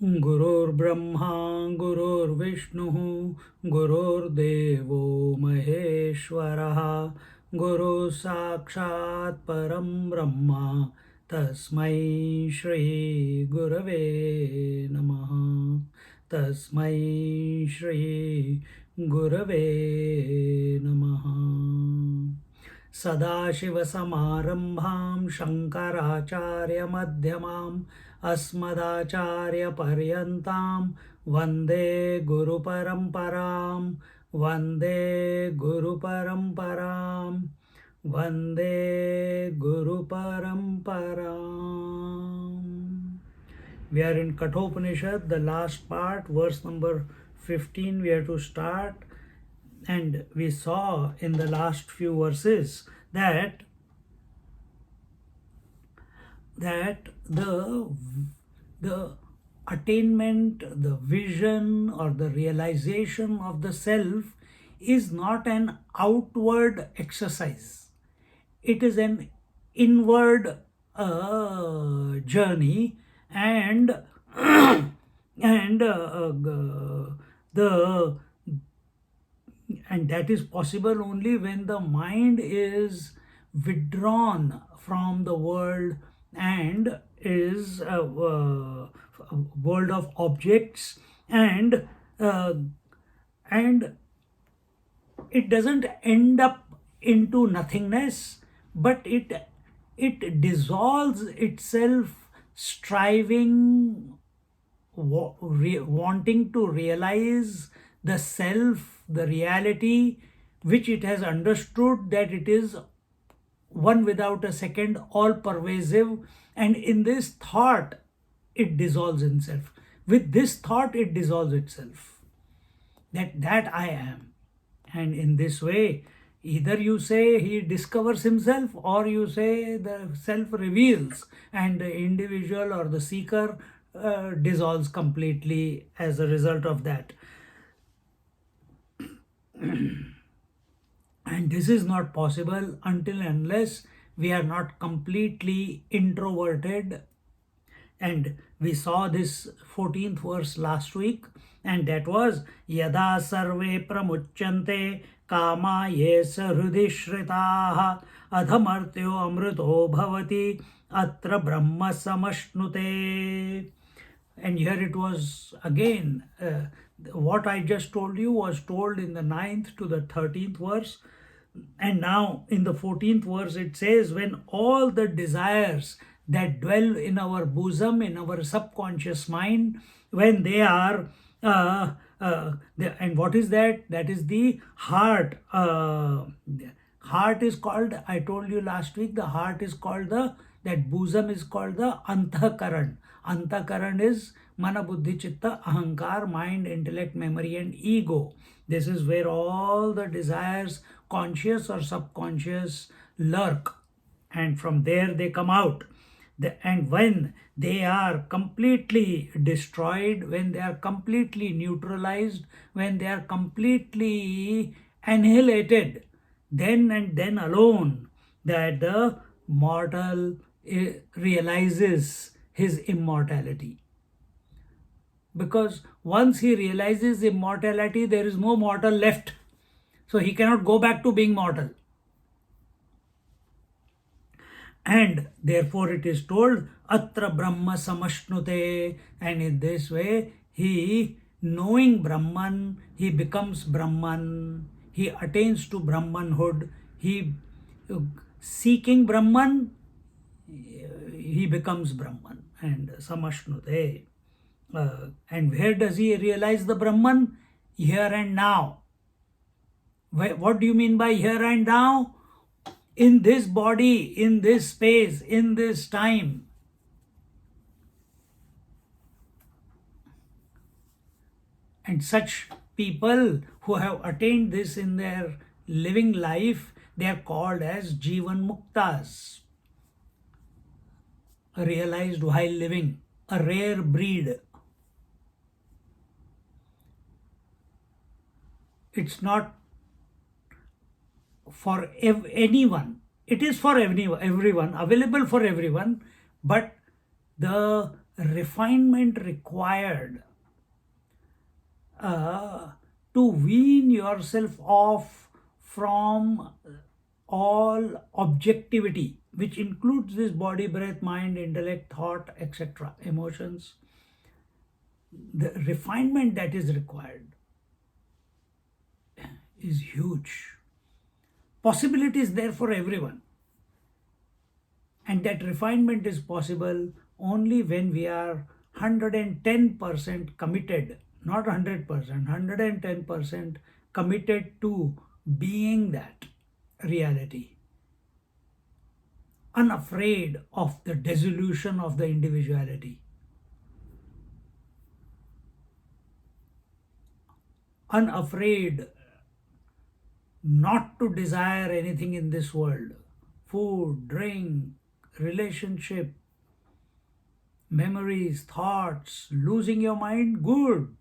Gurur Brahma, Gurur Vishnu, Gurur Devo Maheshwaraha, Guru Sakshat Param Brahma, Tasmai Shri Gurave Namaha, Tasmai Shri Gurave Namaha. सदाशिवसमारम्भां शङ्कराचार्यमध्यमाम् अस्मदाचार्यपर्यन्तां वन्दे गुरुपरम्परां वन्दे गुरुपरम्परां वन्दे गुरुपरम्पराम्. We are in Katha Upanishad, the last part, verse number 15 we have to start. And we saw in the last few verses that the attainment, the vision or the realization of the self is not an outward exercise. It is an inward journey, and and that is possible only when the mind is withdrawn from the world and is a world of objects, and it doesn't end up into nothingness, but it dissolves itself, striving, wanting to realize the self, the reality, which it has understood that it is one without a second, all pervasive, and in this thought it dissolves itself. With this thought it dissolves itself, that I am. And in this way, either you say he discovers himself, or you say the self reveals and the individual or the seeker dissolves completely as a result of that. And this is not possible until unless we are not completely introverted. And we saw this 14th verse last week, and that was Yada sarve pramuchyante kama yesa hrudi shritaha adhamartyo amrito bhavati atra brahma samashnute. And here it was again, what I just told you was told in the 9th to the 13th verse. And now in the 14th verse it says, when all the desires that dwell in our bosom, in our subconscious mind, when they are, and what is that? That is the heart. Heart is called, I told you last week, the heart is called that bosom is called the antakaran. Antakaran is mana, buddhi, chitta, ahankar, mind, intellect, memory, and ego. This is where all the desires, conscious or subconscious, lurk, and from there they come out. And when they are completely destroyed, when they are completely neutralized, when they are completely annihilated, then and then alone that the mortal realizes his immortality. Because once he realizes immortality, there is no mortal left. So he cannot go back to being mortal. And therefore it is told, Atra Brahma Samashnute. And in this way, he, knowing Brahman, he becomes Brahman. He attains to Brahmanhood. He, seeking Brahman, he becomes Brahman. And Samashnute. And where does he realize the Brahman? Here and now. What do you mean by here and now? in this body, in this space, in this time. And such people who have attained this in their living life, they are called as Jivan Muktas, realized while living, a rare breed. It's not for anyone. It is for everyone, available for everyone, but the refinement required to wean yourself off from all objectivity, which includes this body, breath, mind, intellect, thought, etc., emotions. The refinement that is required is huge. Possibility is there for everyone. And that refinement is possible only when we are 110% committed, not 100%, 110% committed to being that reality, unafraid of the dissolution of the individuality, unafraid not to desire anything in this world, food, drink, relationship, memories, thoughts, losing your mind, good.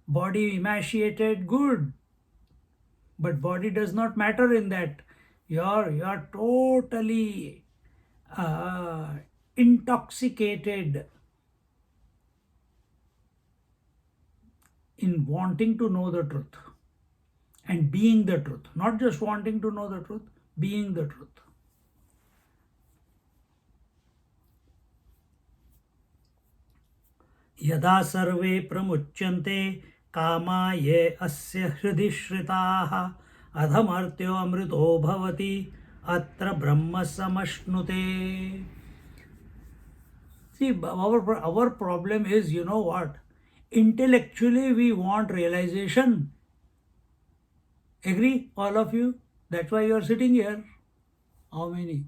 Body emaciated, good. But body does not matter in that. You're totally uh, intoxicated in wanting to know the truth and being the truth. Not just wanting to know the truth, being the truth. यदा सर्वे प्रमुच्यन्ते कामा ये अस्य हृदि श्रिताः अधमर्त्यो अमृतो भवति अत्र ब्रह्म समश्नुते. See, our problem is, you know what? Intellectually we want realization. Agree, all of you? That's why you are sitting here. How many?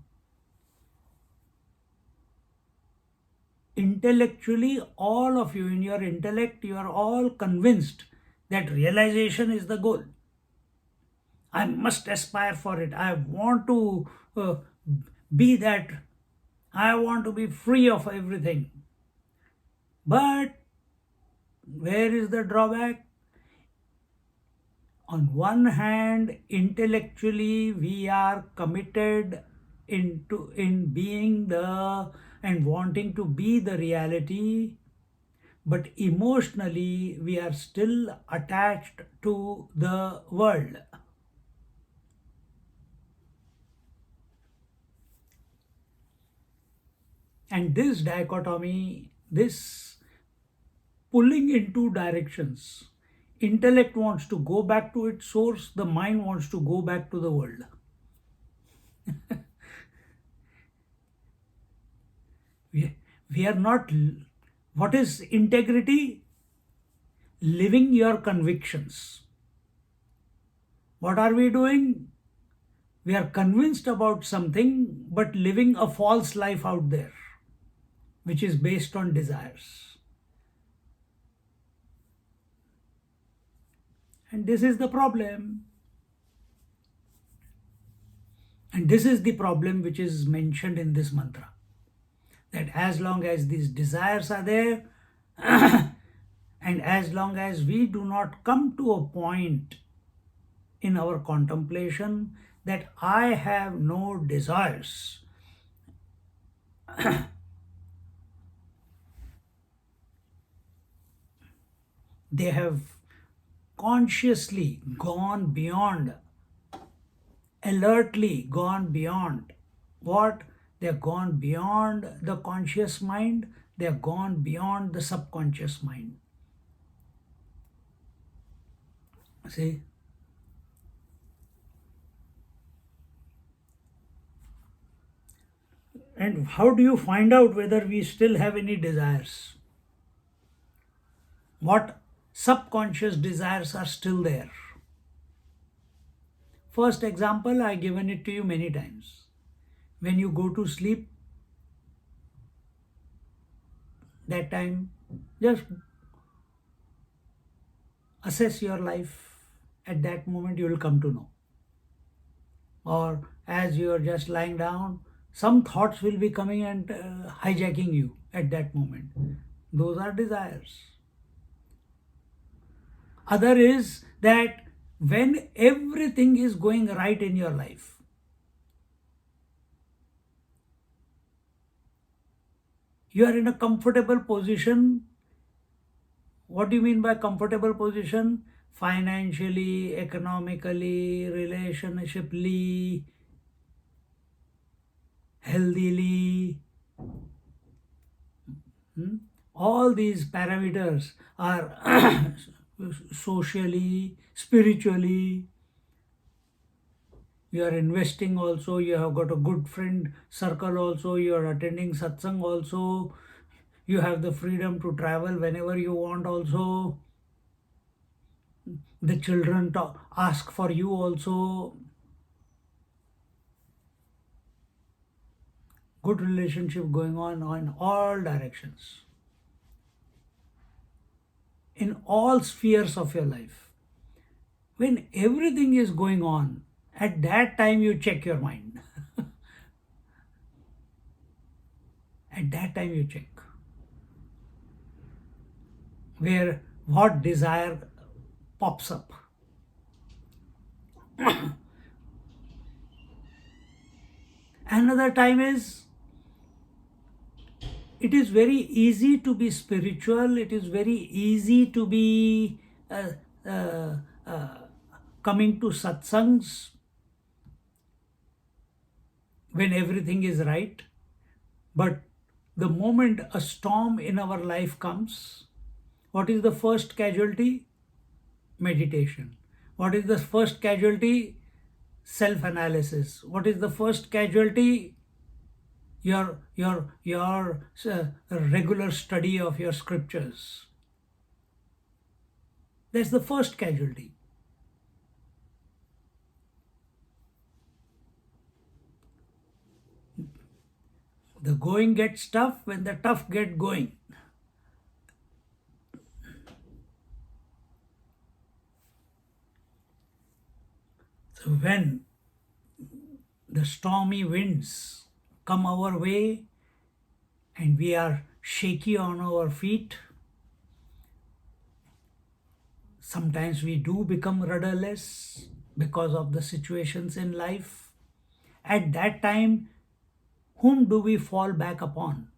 Intellectually, all of you, in your intellect, you are all convinced that realization is the goal. I must aspire for it. I want to be that. I want to be free of everything. But where is the drawback? On one hand, intellectually we are committed in being the and wanting to be the reality, but emotionally we are still attached to the world. And this dichotomy, this pulling in two directions, intellect wants to go back to its source, the mind wants to go back to the world. We are not. What is integrity? Living your convictions. What are we doing? We are convinced about something, but living a false life out there, which is based on desires. And this is the problem. And this is the problem which is mentioned in this mantra. That as long as these desires are there, and as long as we do not come to a point in our contemplation that I have no desires, they have consciously gone beyond, alertly gone beyond what? They have gone beyond the conscious mind, they have gone beyond the subconscious mind. See? And how do you find out whether we still have any desires? What subconscious desires are still there? First example, I given it to you many times. When you go to sleep, that time, just assess your life. At that moment, you will come to know. Or as you are just lying down, some thoughts will be coming and hijacking you at that moment. Those are desires. Other is that when everything is going right in your life, you are in a comfortable position. What do you mean by comfortable position? Financially, economically, relationshiply, healthily. All these parameters are socially, spiritually. You are investing also, you have got a good friend circle also, you are attending satsang also, you have the freedom to travel whenever you want also. The children ask for you also. Good relationship going on in all directions, in all spheres of your life. When everything is going on, at that time you check your mind. At that time you check where what desire pops up. Another time is, it is very easy to be spiritual, it is very easy to be uh, uh, uh, coming to satsangs when everything is right. But the moment a storm in our life comes, what is the first casualty? Meditation. What is the first casualty? Self-analysis. What is the first casualty? Your regular study of your scriptures. That's the first casualty. The going gets tough when the tough get going. So when the stormy winds come our way and we are shaky on our feet, sometimes we do become rudderless because of the situations in life. At that time, whom do we fall back upon?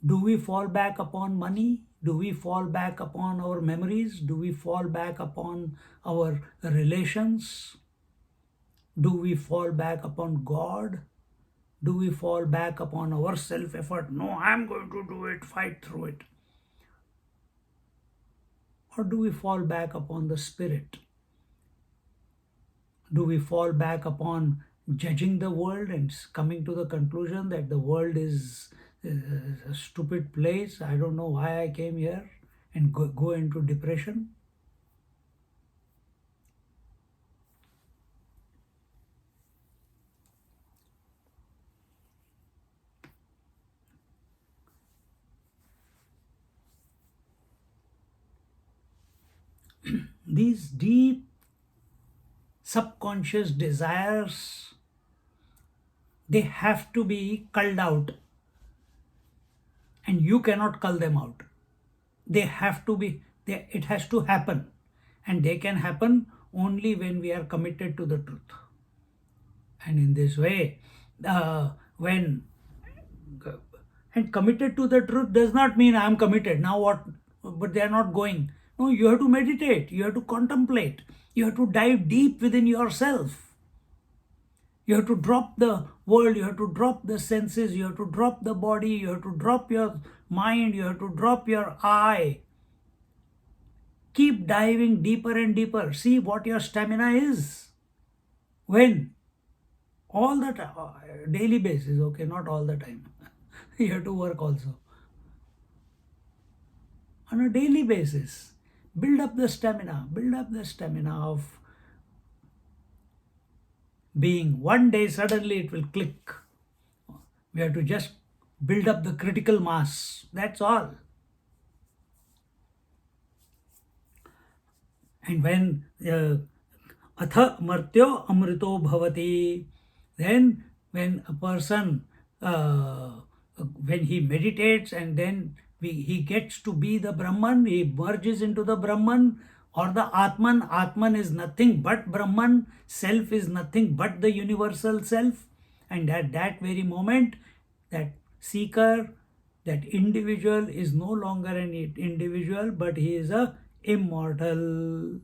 Do we fall back upon money? Do we fall back upon our memories? Do we fall back upon our relations? Do we fall back upon God? Do we fall back upon our self-effort? No, I'm going to do it, fight through it. Or do we fall back upon the spirit? Do we fall back upon judging the world and coming to the conclusion that the world is a stupid place? I don't know why I came here, and go into depression? These deep subconscious desires, they have to be culled out, and you cannot cull them out. They have to be, it has to happen, and they can happen only when we are committed to the truth. And in this way, when and committed to the truth does not mean I'm committed now what, but they are not going. No, you have to meditate, you have to contemplate, you have to dive deep within yourself. You have to drop the world, you have to drop the senses, you have to drop the body, you have to drop your mind, you have to drop your eye. Keep diving deeper and deeper. See what your stamina is. When? All the time, daily basis, okay, not all the time. You have to work also. On a daily basis, build up the stamina of being. One day suddenly it will click. We have to just build up the critical mass. That's all. And when atha martyo amrito bhavati, then when a person, when he meditates and then he gets to be the Brahman, he merges into the Brahman or the Atman. Atman is nothing but Brahman, self is nothing but the universal self. And at that very moment, that seeker, that individual is no longer an individual, but he is a immortal.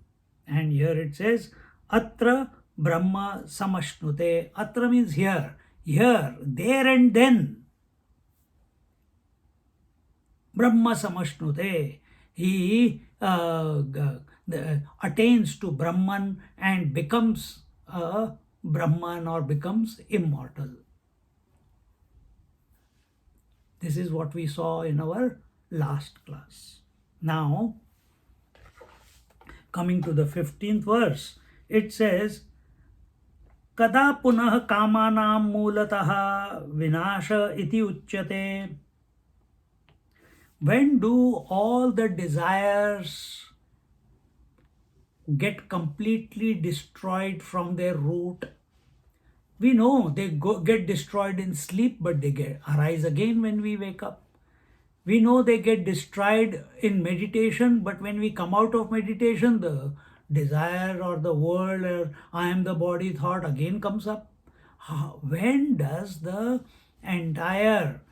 And here it says, Atra Brahma Samashnute. Atra means here, there and then. Brahma Samashnute. He attains to Brahman and becomes a Brahman or becomes immortal. This is what we saw in our last class. Now, coming to the 15th verse, it says, Kada punah kamanam mulatah vinasha iti uchyate. When do all the desires get completely destroyed from their root? We know they get destroyed in sleep, but they arise again when we wake up. We know they get destroyed in meditation, but when we come out of meditation, the desire or the world or I am the body thought again comes up. When does the entire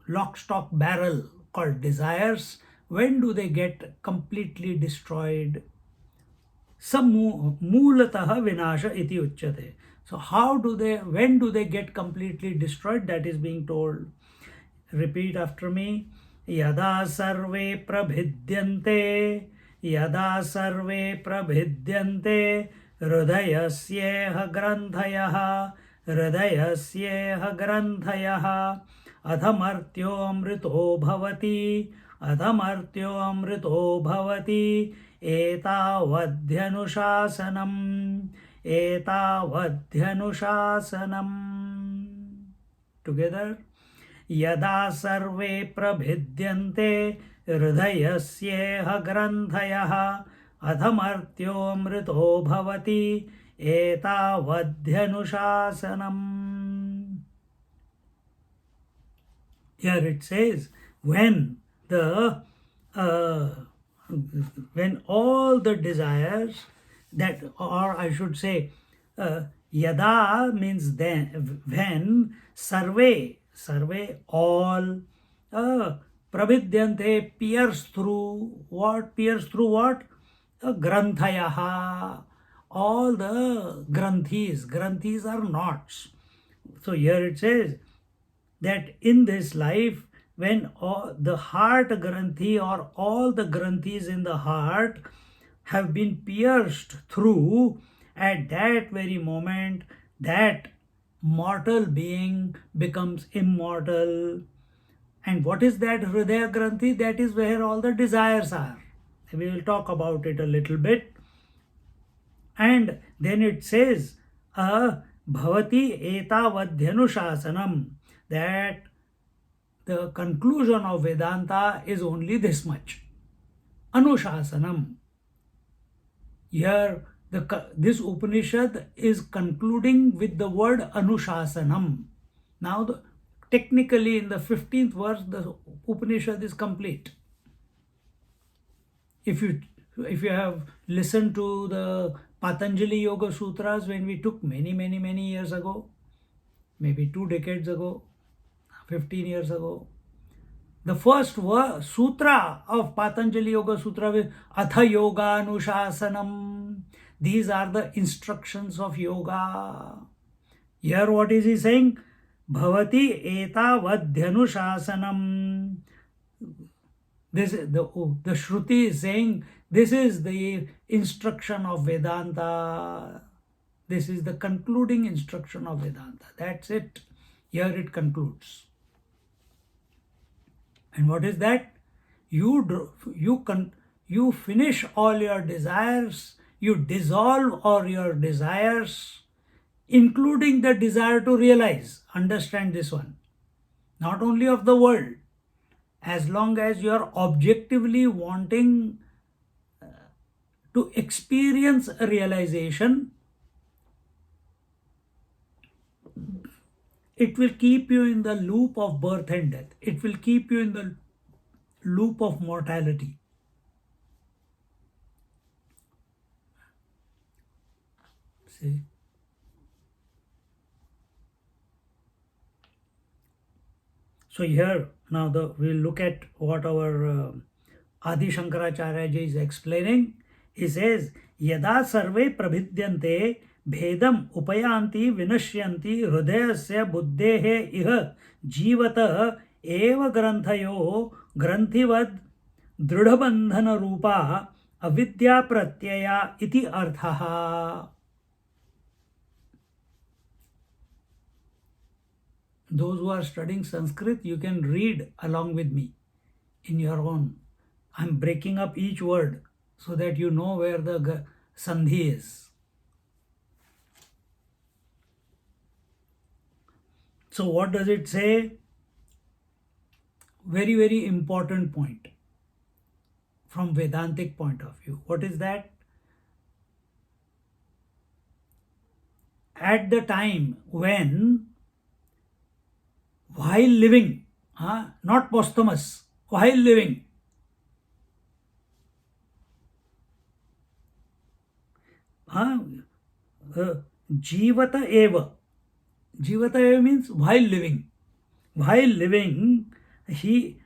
lock, stock, barrel called desires, when do they get completely destroyed? Moolatah vinasha iti uchyate. So when do they get completely destroyed? That is being told. Repeat after me. Yada sarve prabhidyante, yada sarve prabhidyante, hridayasyeha grandhayaha, hridayasyeha grandhayaha, adhamartyo amrito bhavati, adhamartyo amrito bhavati, etavadhyanushasanam, etavadhyanushasanam. Together. Yada sarve prabhidyante hridayasyeha grandhayaha adhamartyo amrito bhavati etavadhyanushasanam. Here it says, when all the desires that, or I should say, yada means then, when sarve all, prabhidyante pierce through what? Granthayaha, all the granthis are knots. So here it says that in this life, when all the heart granthi or all the granthis in the heart have been pierced through, at that very moment, that mortal being becomes immortal. And what is that Hridaya Granthi? That is where all the desires are. We will talk about it a little bit. And then it says, Bhavati etavadhyanushasanam, that the conclusion of Vedanta is only this much. Anushasanam. Here, this Upanishad is concluding with the word Anushasanam. Now, technically in the 15th verse, the Upanishad is complete. If you have listened to the Patanjali Yoga Sutras when we took many years ago, maybe 2 decades ago, 15 years ago, the first sutra of Patanjali Yoga Sutra is Atha Yoga Anushasanam. These are the instructions of yoga. Here what is he saying? Bhavati etavadhyanushasanam. This is the Shruti is saying this is the instruction of Vedanta. This is the concluding instruction of Vedanta. That's it. Here it concludes. And what is that? You finish all your desires, you dissolve all your desires, including the desire to realize. Understand this one. Not only of the world, as long as you are objectively wanting to experience a realization, it will keep you in the loop of birth and death. It will keep you in the loop of mortality. See? So here now we'll look at what our Adi Shankaracharya ji is explaining. He says, Yada sarve prabhidyante bhedam upayanti vinashyanti hridayasya buddhehe iha jivata eva granthayo granthivad dridhabandhana rupa avidya pratyaya iti arthaha. Those who are studying Sanskrit, you can read along with me in your own. I'm breaking up each word so that you know where the sandhi is. So what does it say? Very, very important point from Vedantic point of view. What is that? At the time when, while living, not posthumous, while living, jivata eva. Jivata eva means while living. While living, he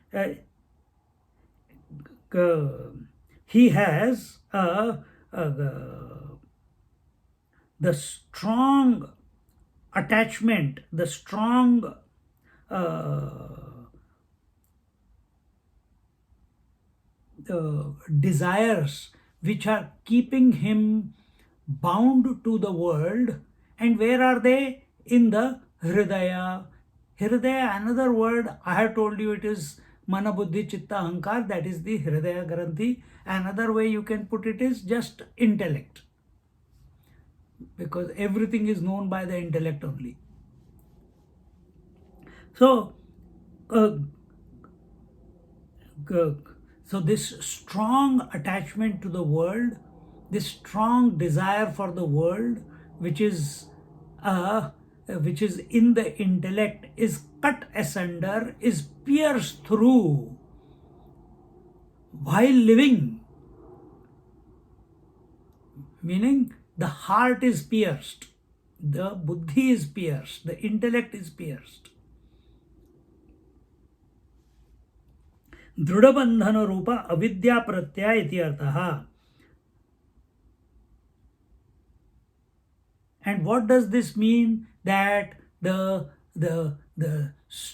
has the strong attachment, the strong desires which are keeping him bound to the world. And where are they? In the Hridaya. Hridaya, another word, I have told you it is Mana Buddhi Chitta Ahankar, that is the Hridaya Granthi. Another way you can put it is just intellect, because everything is known by the intellect only. So, so this strong attachment to the world, this strong desire for the world, which is in the intellect, is cut asunder, is pierced through while living. Meaning the heart is pierced, the buddhi is pierced, the intellect is pierced. Dridhabandhana rupa avidya pratyaya iti arthaha. And what does this mean? That the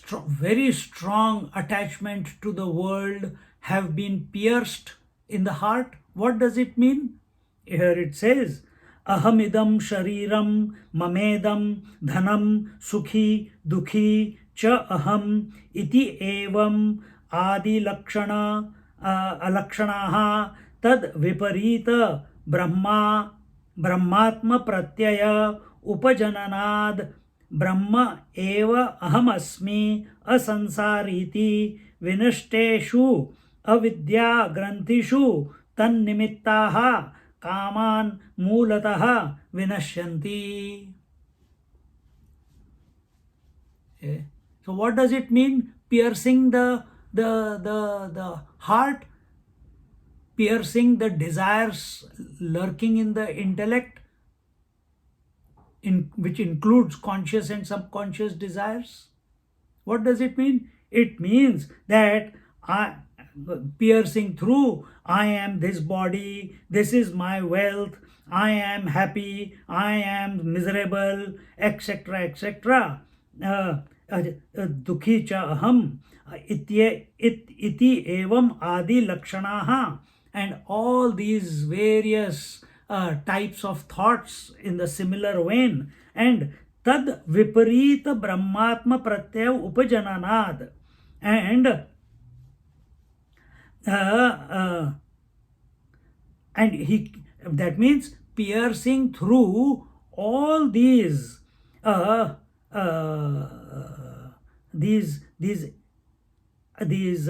very strong attachment to the world have been pierced in the heart. What does it mean? Here it says, Ahamidam shariram mamedam dhanam sukhi dukhi cha aham iti evam adi lakshana alakshanaha tad viparita ब्रह्मात्म प्रत्यय उपजननाद ब्रह्म एव अहमस्मि असंसारीति विनष्टेषु अविद्या ग्रंथिषु तन्निमित्ताः कामान् मूलतः विनश्यन्ति. So what does it mean? Piercing the heart, piercing the desires lurking in the intellect, which includes conscious and subconscious desires. What does it mean? It means that piercing through, I am this body, this is my wealth, I am happy, I am miserable, etc., etc. Dukhi cha aham iti evam adi lakshanaha. And all these various types of thoughts in the similar vein. And tad viparita brahmatma pratyaya upajananad. And he That means piercing through all uh, uh, these these these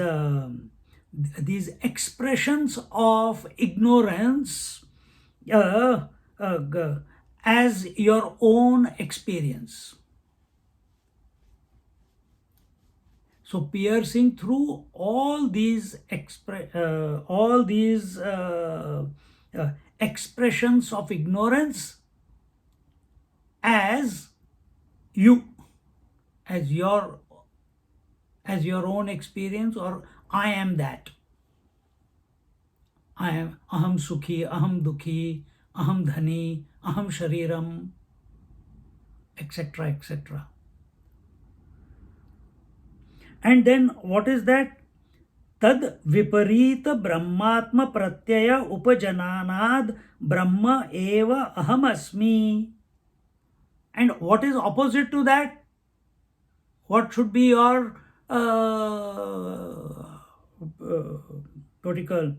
these expressions of ignorance uh, as your own experience. So piercing through all these expressions of ignorance as you, as your own experience, or I am that. I am aham sukhi, aham dukhi, aham dhani, aham shariram, etc., etc. And then what is that? Tad viparita brahmatma pratyaya upajananad brahma eva aham asmi. And what is opposite to that? What should be your what do you call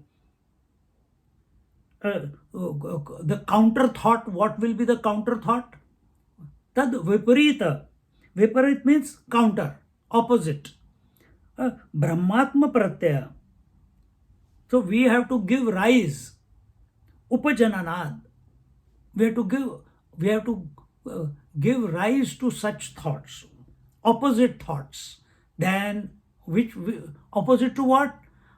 the counter thought? What will be the counter thought? Tad viparita. Viparit means counter, opposite. Brahmatma pratyaya. So we have to give rise. Upajananad. We have to give rise to such thoughts, opposite thoughts. Then opposite to what?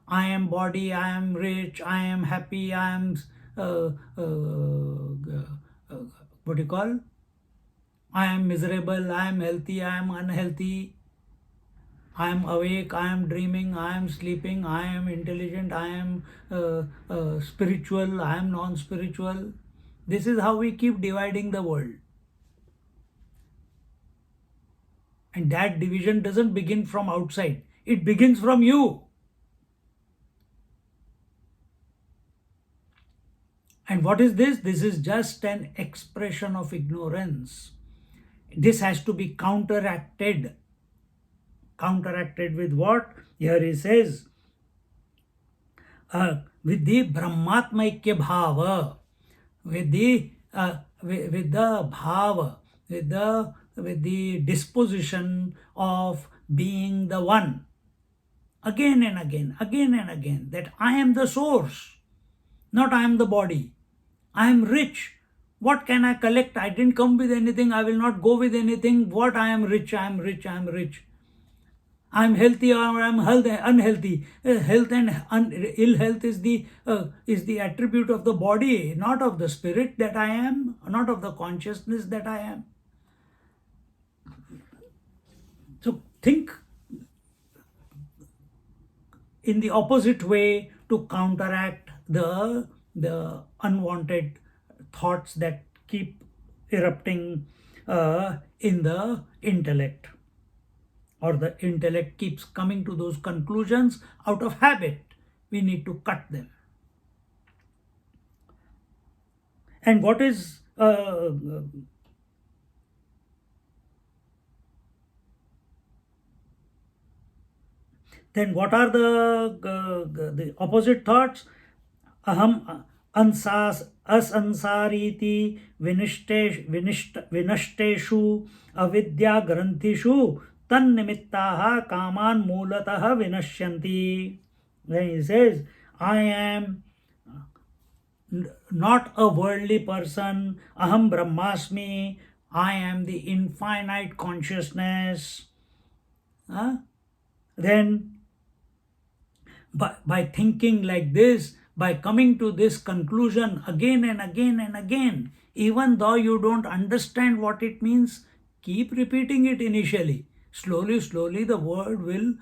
I am body, I am rich, I am happy, I am what do you call? I am miserable, I am healthy, I am unhealthy. I am awake, I am dreaming, I am sleeping, I am intelligent, I am spiritual, I am non-spiritual. This is how we keep dividing the world. And that division doesn't begin from outside. It begins from you. And what is this? This is just an expression of ignorance. This has to be counteracted. Counteracted with what? Here he says, with the Brahmatmaikya bhava, with the bhava, with the disposition of being the one. Again and again, that I am the source, not I am the body. I am rich. What can I collect? I didn't come with anything. I will not go with anything. What? I am rich, I am rich, I am rich. I am healthy or I am unhealthy. Health and ill health is the attribute of the body, not of the spirit that I am, not of the consciousness that I am. So think in the opposite way to counteract the unwanted thoughts that keep erupting in the intellect, or the intellect keeps coming to those conclusions out of habit. We need to cut them. And what is then what are the opposite thoughts? Aham asansariti vinashteshu avidya granthishu tannimittaha kaman mulataha vinashyanti. Then he says, I am not a worldly person. Aham brahmasmi. I am the infinite consciousness. Then by thinking like this, by coming to this conclusion again and again and again, even though you don't understand what it means, keep repeating it initially. Slowly, the word will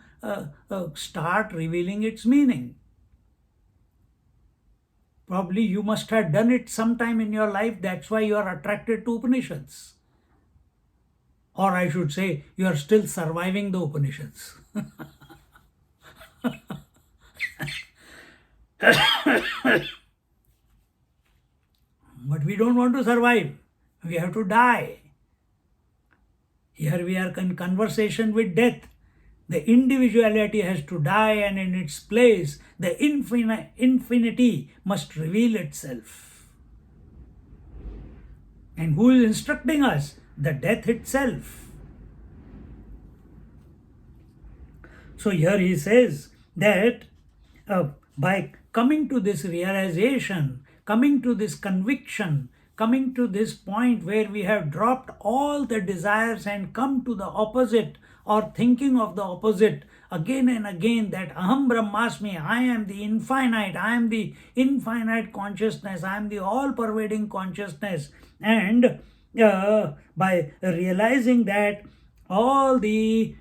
start revealing its meaning. Probably you must have done it sometime in your life. That's why you are attracted to Upanishads. Or I should say, you are still surviving the Upanishads. But we don't want to survive. We have to die. Here we are in conversation with death. The individuality has to die, and in its place, the infinity must reveal itself. And who is instructing us? The death itself. So here he says that by coming to this realization, coming to this conviction, coming to this point where we have dropped all the desires and come to the opposite, or thinking of the opposite again and again, that Aham Brahmasmi, I am the infinite consciousness, I am the all pervading consciousness. And by realizing that all the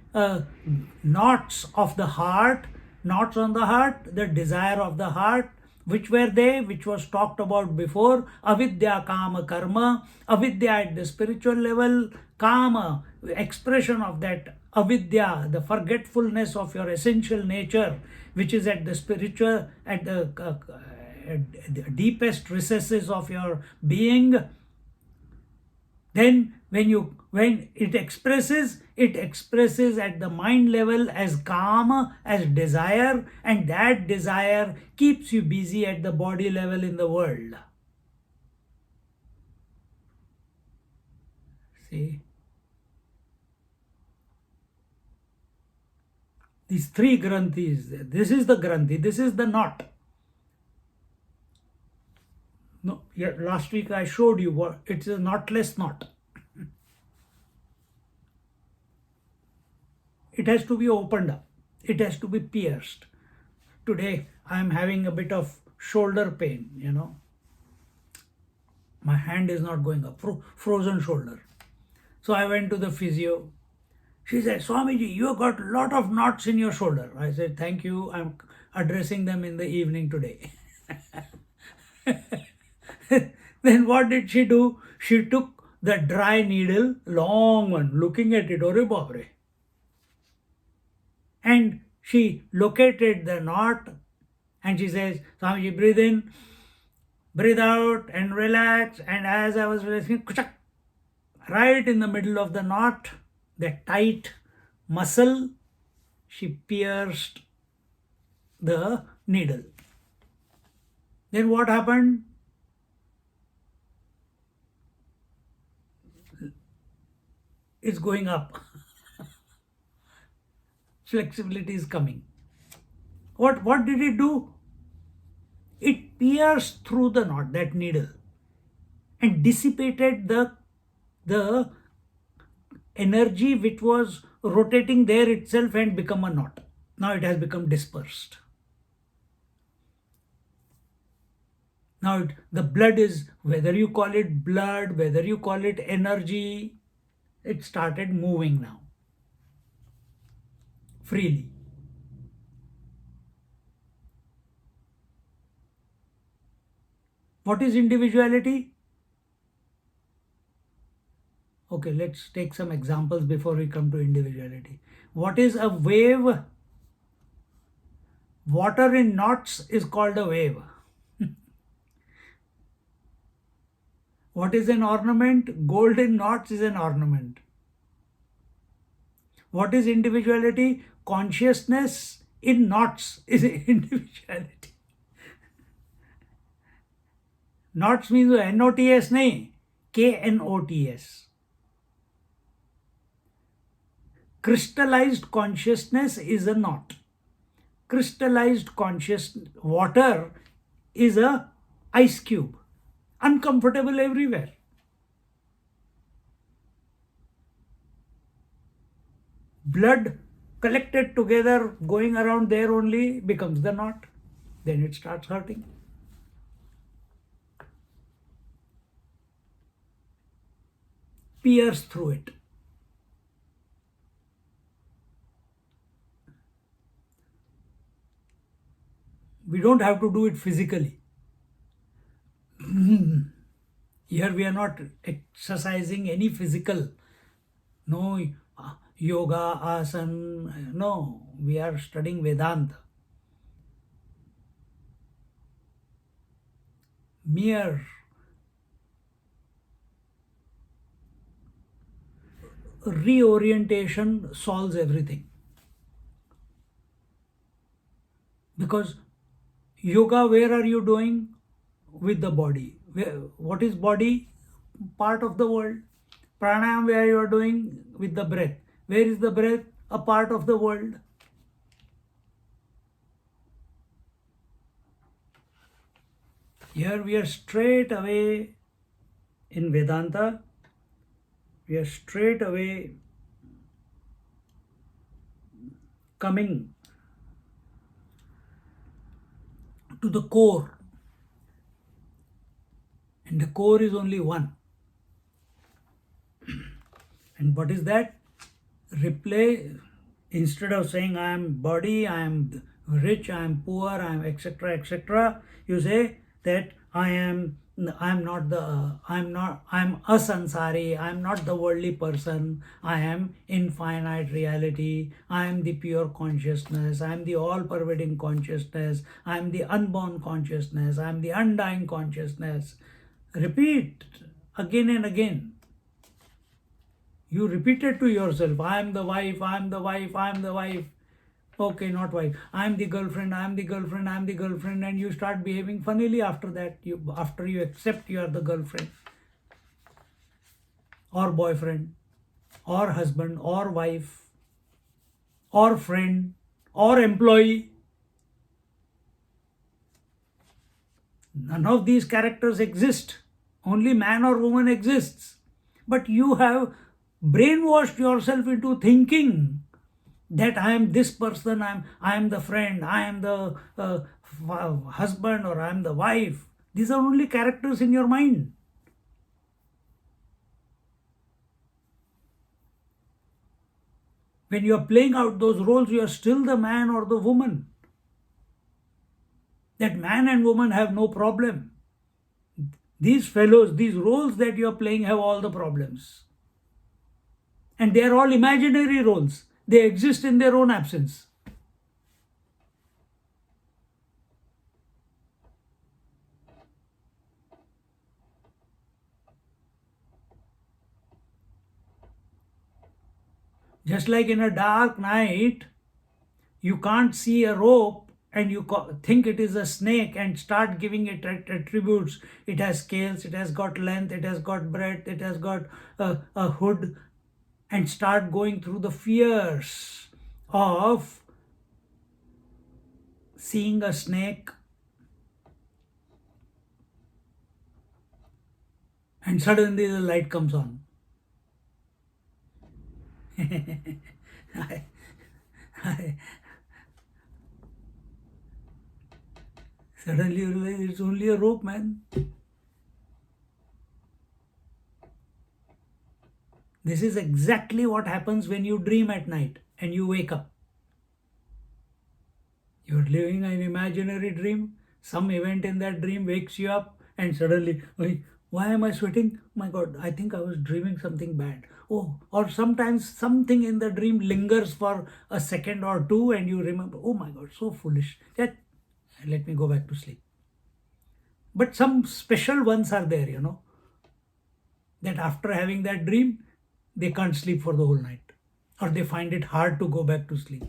knots of the heart, knots on the heart, the desire of the heart, which were they, which was talked about before, avidya, kama, karma. Avidya at the spiritual level, kama, expression of that avidya, the forgetfulness of your essential nature, which is at the spiritual, at the deepest recesses of your being. Then when it expresses at the mind level as kama, as desire, and that desire keeps you busy at the body level in the world. See, these three granthis, this is the granthi, this is the knot. No, yeah, last week I showed you what it's a knotless knot. It has to be opened up. It has to be pierced. Today I am having a bit of shoulder pain, My hand is not going up, frozen shoulder. So I went to the physio. She said, Swamiji, you have got a lot of knots in your shoulder. I said, thank you. I'm addressing them in the evening today. Then what did she do? She took the dry needle, long one, looking at it, Ore Babre. And she located the knot and she says, Swamiji, breathe in, breathe out, and relax. And as I was relaxing, right in the middle of the knot, the tight muscle, she pierced the needle. Then what happened? It's going up. Flexibility is coming. What did it do? It pierced through the knot, that needle, and dissipated the energy which was rotating there itself and become a knot. Now it has become dispersed. Now the blood is, whether you call it blood, whether you call it energy, it started moving now freely. What is individuality? Okay, let's take some examples before we come to individuality. What is a wave? Water in knots is called a wave. What is an ornament? Gold in knots is an ornament. What is individuality? Consciousness in knots is individuality. Knots means N-O-T-S nahi, K-N-O-T-S. Crystallized consciousness is a knot. Crystallized water is a ice cube. Uncomfortable everywhere. Blood collected together, going around there only, becomes the knot. Then it starts hurting. Pierce through it. We don't have to do it physically. Here we are not exercising any physical, no yoga, asana, no, we are studying Vedanta. Mere reorientation solves everything. Because yoga, where are you doing? With the body. What is body? part of the world. Pranayam, where you are doing with the breath. Where is the breath? A part of the world. Here we are straight away in Vedanta. We are straight away coming to the core. And the core is only one. And what is that? Replay, instead of saying I am body, I am rich, I am poor, I am etc. etc. You say that I am not the I'm a sansari, I am not the worldly person, I am infinite reality, I am the pure consciousness, I am the all-pervading consciousness, I am the unborn consciousness, I am the undying consciousness. Repeat again and again. You repeat it to yourself. I am the wife, I am the wife, I am the wife. Okay, not wife. I am the girlfriend, I am the girlfriend, I am the girlfriend, and you start behaving funnily after that. After you accept you are the girlfriend or boyfriend or husband or wife or friend or employee. None of these characters exist. Only man or woman exists. But you have brainwashed yourself into thinking that I am this person, I am the friend, I am the husband, or I am the wife. These are only characters in your mind. When you are playing out those roles, you are still the man or the woman. That man and woman have no problem. These fellows, these roles that you are playing have all the problems. And they are all imaginary roles. They exist in their own absence. Just like in a dark night, you can't see a rope and you think it is a snake and start giving it attributes. It has scales, it has got length, it has got breadth, it has got a hood, and start going through the fears of seeing a snake, and suddenly the light comes on. Suddenly you realize it's only a rope, man. This is exactly what happens when you dream at night and you wake up. You're living an imaginary dream. Some event in that dream wakes you up, and suddenly, why am I sweating? My God, I think I was dreaming something bad. Oh, or sometimes something in the dream lingers for a second or two, and you remember, oh my God, so foolish. Let me go back to sleep. But some special ones are there, that after having that dream, they can't sleep for the whole night, or they find it hard to go back to sleep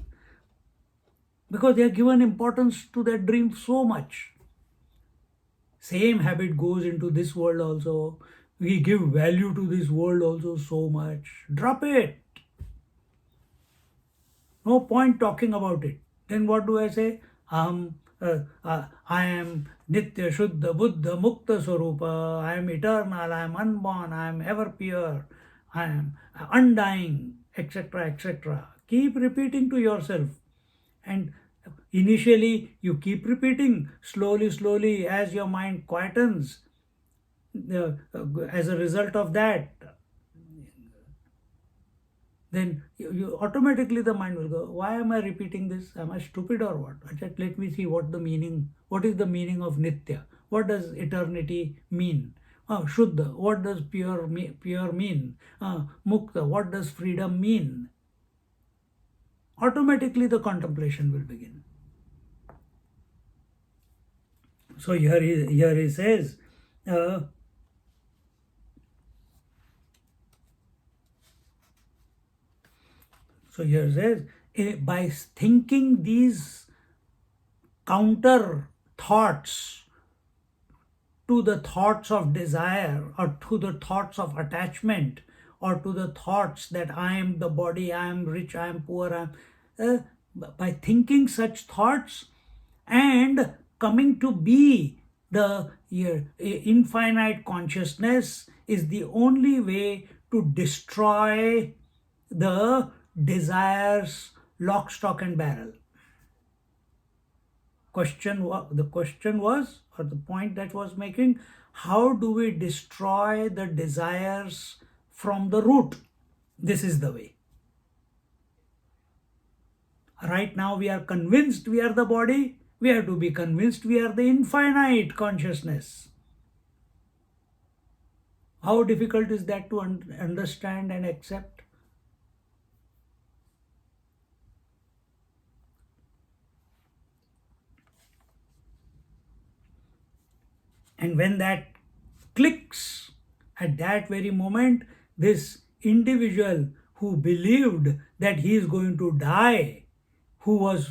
because they are given importance to that dream so much. Same habit goes into this world also. We give value to this world also so much. Drop it. No point talking about it. Then what do I say? I am Nitya Shuddha Buddha Mukta Swarupa. I am eternal. I am unborn. I am ever pure. I am undying, etc. etc. Keep repeating to yourself. And initially you keep repeating slowly as your mind quietens. As a result of that, then you automatically the mind will go, why am I repeating this? Am I stupid or what? Let me see what is the meaning of Nitya? What does eternity mean? Shuddha, what does pure mean? Mukta, what does freedom mean? Automatically the contemplation will begin. So here he says, by thinking these counter thoughts to the thoughts of desire or to the thoughts of attachment or to the thoughts that I am the body, I am rich, I am poor, by thinking such thoughts and coming to be the infinite consciousness is the only way to destroy the desires lock, stock and barrel. The question was, or the point that was making, how do we destroy the desires from the root? This is the way. Right now we are convinced we are the body. We have to be convinced we are the infinite consciousness. How difficult is that to understand and accept? And when that clicks, at that very moment, this individual who believed that he is going to die, who was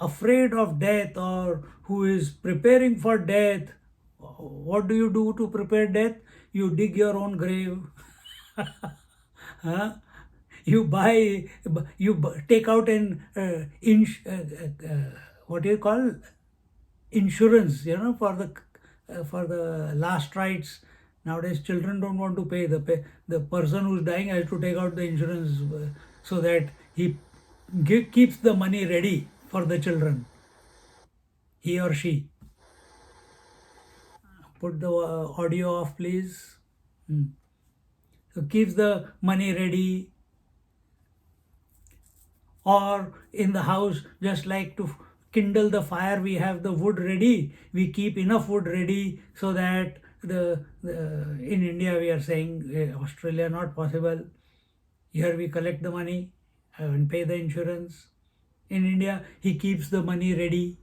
afraid of death or who is preparing for death, what do you do to prepare death? You dig your own grave. Huh? You take out an what do you call insurance, for the last rites. Nowadays children don't want to pay. The person who's dying has to take out the insurance so that he keeps the money ready for the children, he or she. Put the audio off, please. So keeps the money ready. Or in the house, just like to kindle the fire, we have the wood ready. We keep enough wood ready so that in India we are saying, Australia not possible. Here we collect the money and pay the insurance. In India, he keeps the money ready.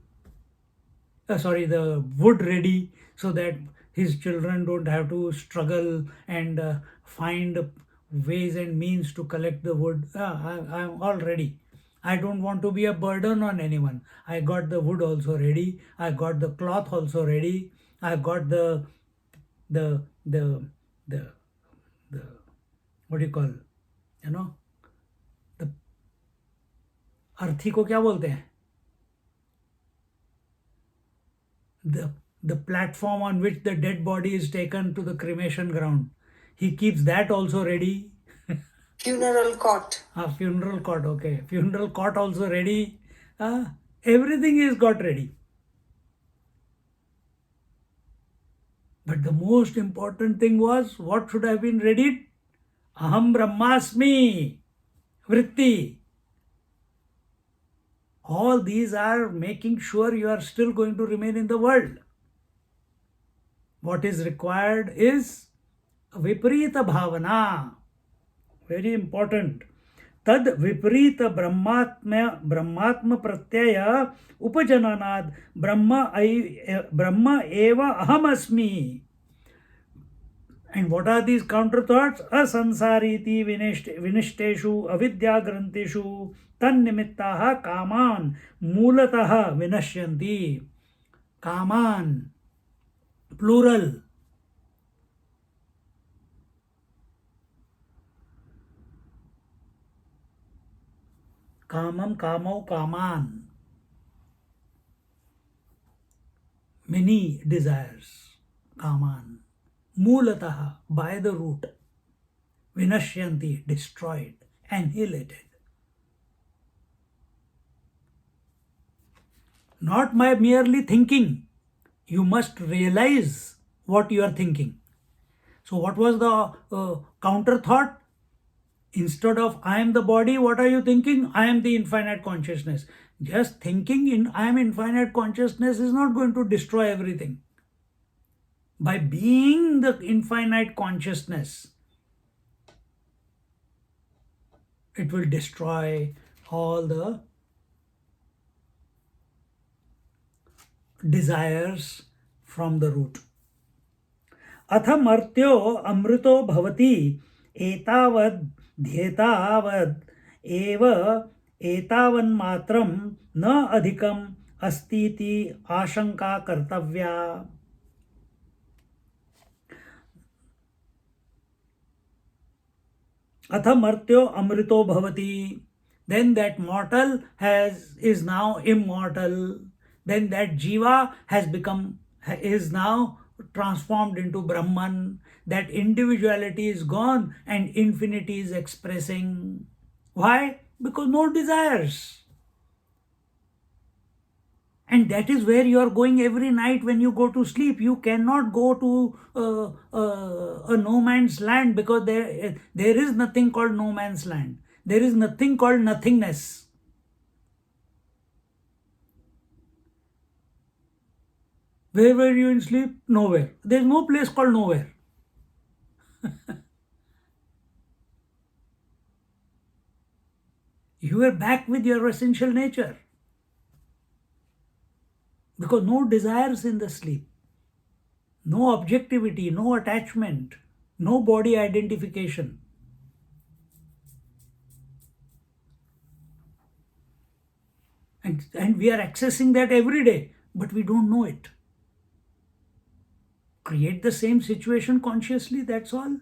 The wood ready so that his children don't have to struggle and find ways and means to collect the wood. I'm all ready. I don't want to be a burden on anyone. I got the wood also ready. I got the cloth also ready. I got the what do you call, the अर्थी को क्या बोलते हैं, the platform on which the dead body is taken to the cremation ground. He keeps that also ready. Funeral cot. Funeral cot, okay. Funeral cot also ready. Everything is got ready. But the most important thing was, what should have been ready? Aham Brahmasmi, Vritti. All these are making sure you are still going to remain in the world. What is required is Viparita Bhavana. Very important. Tad Viparita Brahmatma Pratyaya Upajananad Brahma Eva Ahamasmi. And what are these counter thoughts? Asansariti vinishteshu avidya granteshu tannimittaha kaman mulataha vinashyanti. Kaman, plural. Kamam, kamau, kaman. Many desires. Kaman. Mulataha, by the root. Vinashyanti, destroyed, annihilated. Not by merely thinking. You must realize what you are thinking. So what was the counter thought? Instead of I am the body, what are you thinking? I am the infinite consciousness. Just thinking I am infinite consciousness is not going to destroy everything. By being the infinite consciousness, it will destroy all the desires from the root. Athamartyo amrito bhavati etavad dhyetavad eva etavan matram na adhikam astiti ashanka kartavya. atha martyo amrito bhavati. Then that mortal is now immortal. Then that jiva is now transformed into Brahman. That individuality is gone and infinity is expressing. Why? Because no desires. And that is where you are going every night when you go to sleep. You cannot go to a no man's land, because there is nothing called no man's land. There is nothing called nothingness. Where were you in sleep? Nowhere. There is no place called nowhere. You are back with your essential nature, because no desires in the sleep, no objectivity, no attachment, no body identification. And we are accessing that every day, but we don't know it. Create the same situation consciously, that's all.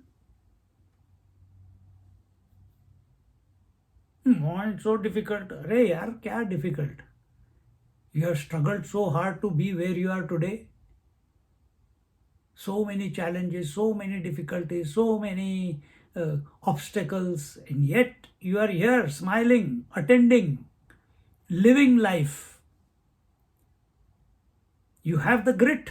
Oh, it's so difficult. Arey yaar, kya difficult? You have struggled so hard to be where you are today. So many challenges, so many difficulties, so many obstacles, and yet you are here smiling, attending, living life. You have the grit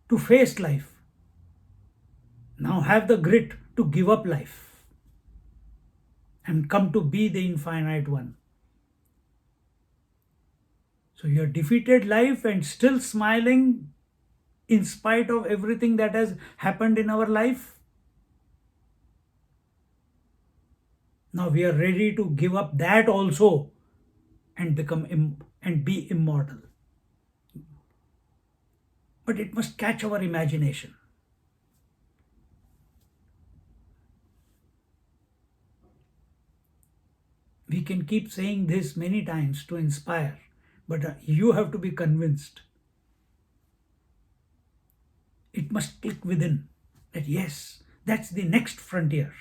to face life. Now have the grit to give up life and come to be the infinite one. So you are defeated life and still smiling in spite of everything that has happened in our life. Now we are ready to give up that also and be immortal. But it must catch our imagination. We can keep saying this many times to inspire, but you have to be convinced. It must click within that yes, that's the next frontier.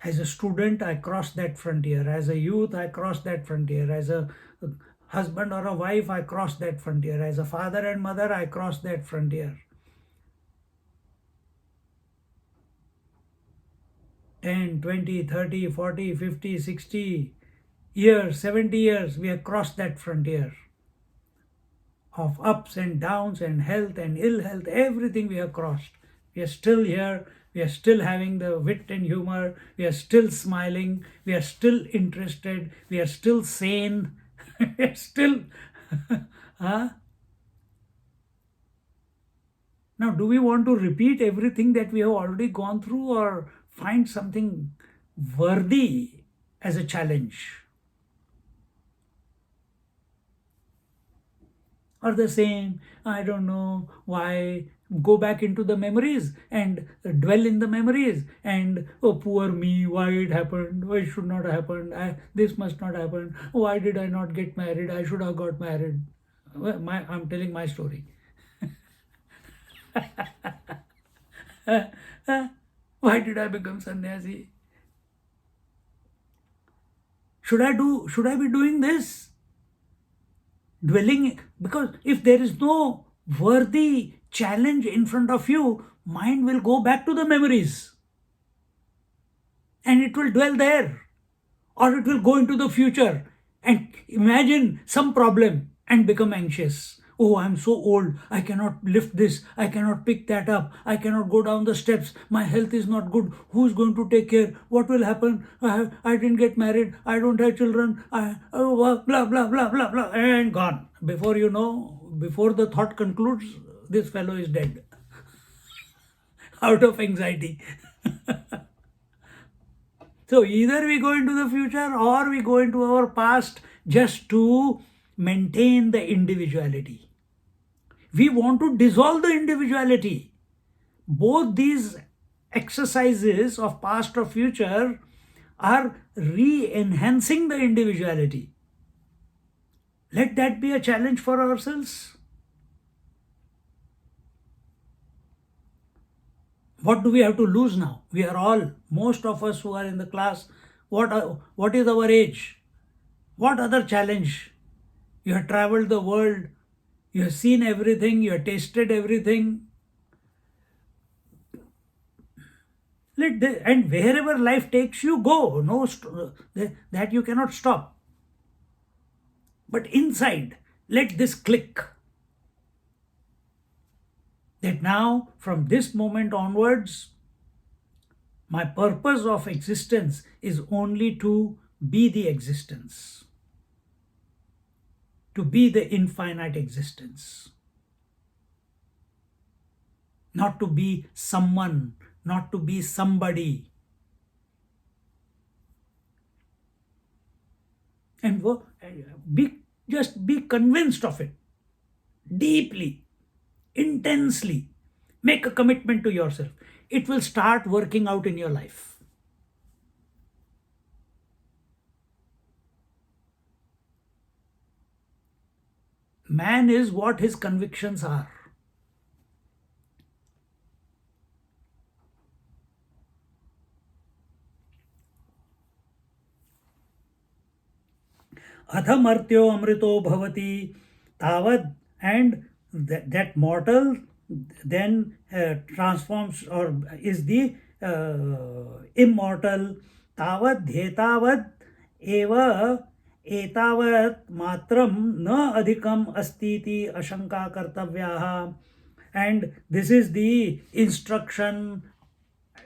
As a student, I crossed that frontier. As a youth, I crossed that frontier. As a husband or a wife, I crossed that frontier. As a father and mother, I crossed that frontier. 10, 20, 30, 40, 50, 60 years, 70 years, we have crossed that frontier of ups and downs and health and ill health, everything we have crossed. We are still here. We are still having the wit and humor. We are still smiling. We are still interested. We are still sane. We are still. Huh? Now, do we want to repeat everything that we have already gone through, or find something worthy as a challenge? Or the same, I don't know why, go back into the memories and dwell in the memories and, oh, poor me, why it happened, why it should not have happened, this must not happen, why did I not get married, I should have got married. Well, I'm telling my story. Why did I become sannyasi? Should I be doing this? Dwelling, because if there is no worthy challenge in front of you, mind will go back to the memories and it will dwell there, or it will go into the future and imagine some problem and become anxious. Oh, I'm so old, I cannot lift this, I cannot pick that up, I cannot go down the steps, my health is not good, who's going to take care, what will happen, I didn't get married, I don't have children, blah blah blah blah blah, and gone. Before you know, before the thought concludes, this fellow is dead out of anxiety. So either we go into the future or we go into our past just to maintain the individuality. We want to dissolve the individuality. Both these exercises of past or future are re-enhancing the individuality. Let that be a challenge for ourselves. What do we have to lose now? We are all, most of us who are in the class, what is our age? What other challenge? You have traveled the world, you have seen everything, you have tasted everything. And wherever life takes you, go. No, that you cannot stop. But inside, let this click. That now, from this moment onwards, my purpose of existence is only to be the existence, to be the infinite existence, not to be someone, not to be somebody. And just be convinced of it deeply, intensely. Make a commitment to yourself. It will start working out in your life. Man is what his convictions are. Athamartyo amrito bhavati tavad, and that mortal then transforms or is the immortal. Tavad dhetavad eva etavat matram na adhikam astiti ashanka kartavyaha. And this is the instruction,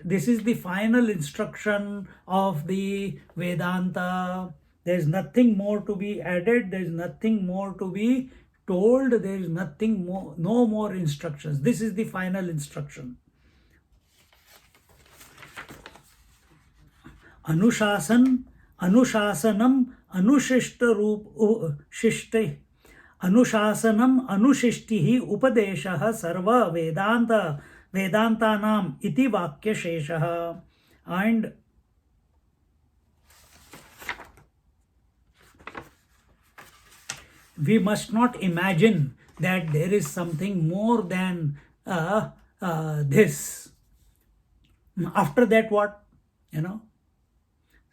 this is the final instruction of the Vedanta. There is nothing more to be added, there is nothing more to be told, there is nothing more, no more instructions. This is the final instruction. Anushasanam anushishta roop shishte Anushasanam anushishtihi upadeshaha sarva vedantanam iti vakya sheshaha. And we must not imagine that there is something more than this. After that, what?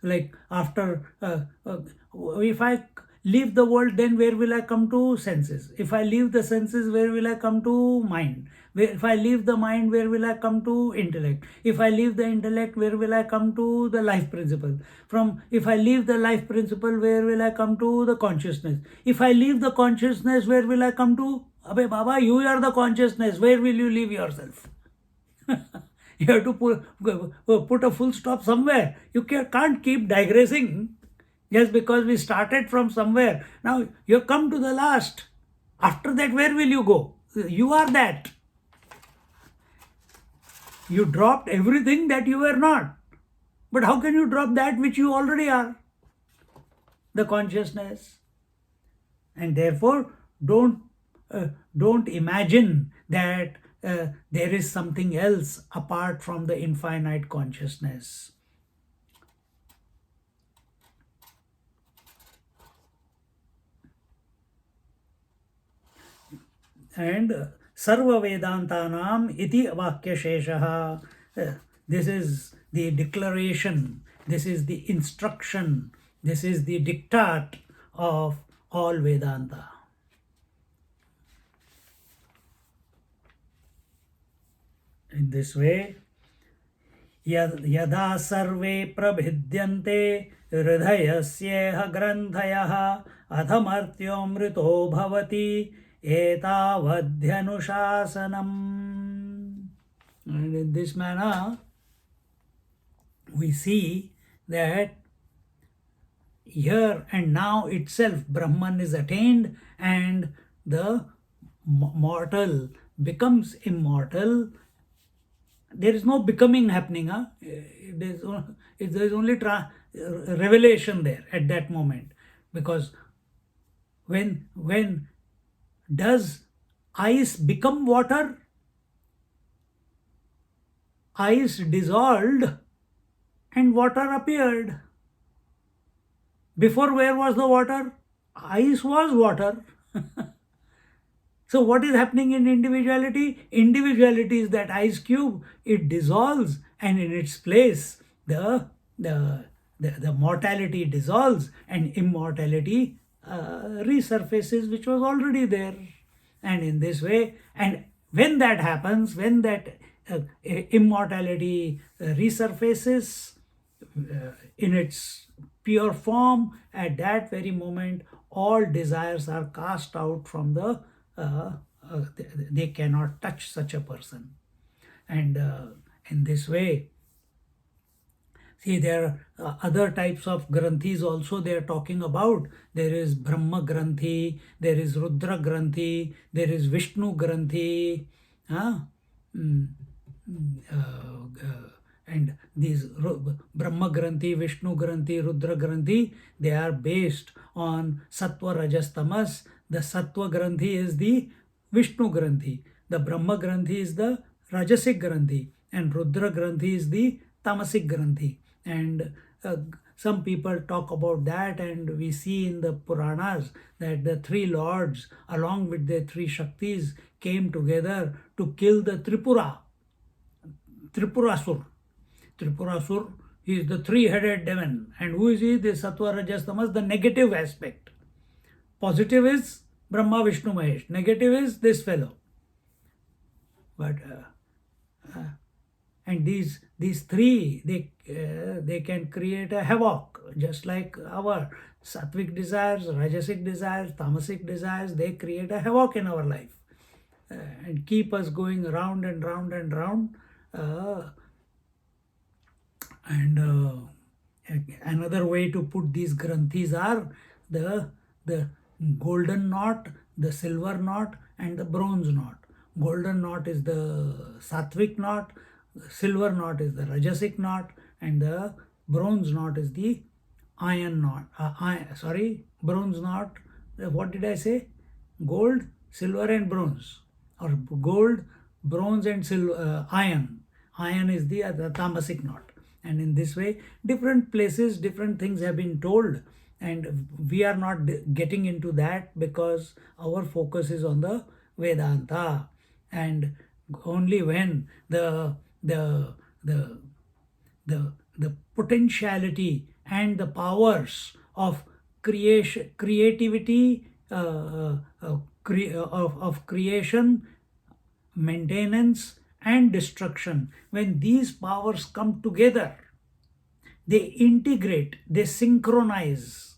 Like after, if I leave the world, then where will I come to? Senses. If I leave the senses, where will I come to? Mind. If I leave the mind, where will I come to? Intellect. If I leave the intellect, where will I come to? The life principle. If I leave the life principle, where will I come to? The consciousness. If I leave the consciousness, where will I come to? Abhay Baba, you are the consciousness. Where will you leave yourself? You have to put a full stop somewhere. You can't keep digressing just because we started from somewhere. Now you have come to the last. After that, where will you go? You are that. You dropped everything that you were not. But how can you drop that which you already are? The consciousness. And therefore, don't imagine that there is something else apart from the infinite consciousness. And sarva vedantanam iti vakya sheshaha. This is the declaration, this is the instruction, this is the diktat of all Vedanta. In this way, yada sarve prabhidyante hridayasyeha grandhayaha adhamartyomrito bhavati etavadhyanushasanam. And in this manner, we see that here and now itself Brahman is attained and the mortal becomes immortal. There is no becoming happening. There is only revelation there at that moment. Because when does ice become water? Ice dissolved and water appeared. Before, where was the water? Ice was water. So what is happening in individuality? Individuality is that ice cube. It dissolves, and in its place, the the mortality dissolves, and immortality resurfaces, which was already there. And in this way, and when that happens, when that immortality resurfaces in its pure form, at that very moment, all desires are cast out from the, they cannot touch such a person. And in this way, see, there are other types of granthis also they are talking about. There is Brahma Granthi, there is Rudra Granthi, there is Vishnu Granthi. Huh? Mm, and these Brahma Granthi, Vishnu Granthi, Rudra Granthi, they are based on Sattva, Rajas, Tamas. The Sattva Granthi is the Vishnu Granthi. The Brahma Granthi is the Rajasic Granthi. And Rudra Granthi is the Tamasic Granthi. And some people talk about that, and we see in the Puranas that the three lords, along with their three Shaktis, came together to kill the Tripurasur. Tripurasur is the three-headed demon. And who is he? The Sattva, Rajas, Tamas, the negative aspect. Positive is Brahma, Vishnu, Mahesh. Negative is this fellow. But and these three, they can create a havoc, just like our sattvic desires, rajasic desires, tamasic desires. They create a havoc in our life and keep us going round and round and round. And another way to put these granthis are the golden knot, the silver knot, and the bronze knot. Golden knot is the sattvic knot, the silver knot is the rajasic knot, and the bronze knot is the iron knot. Bronze knot. What did I say? Gold, silver, and bronze, or gold, bronze, and silver, iron. Iron is the tamasic knot. And in this way, different places, different things have been told, and we are not getting into that because our focus is on the Vedanta. And only when the potentiality and the powers of creativity, of creation, maintenance, and destruction, when these powers come together, they integrate, they synchronize,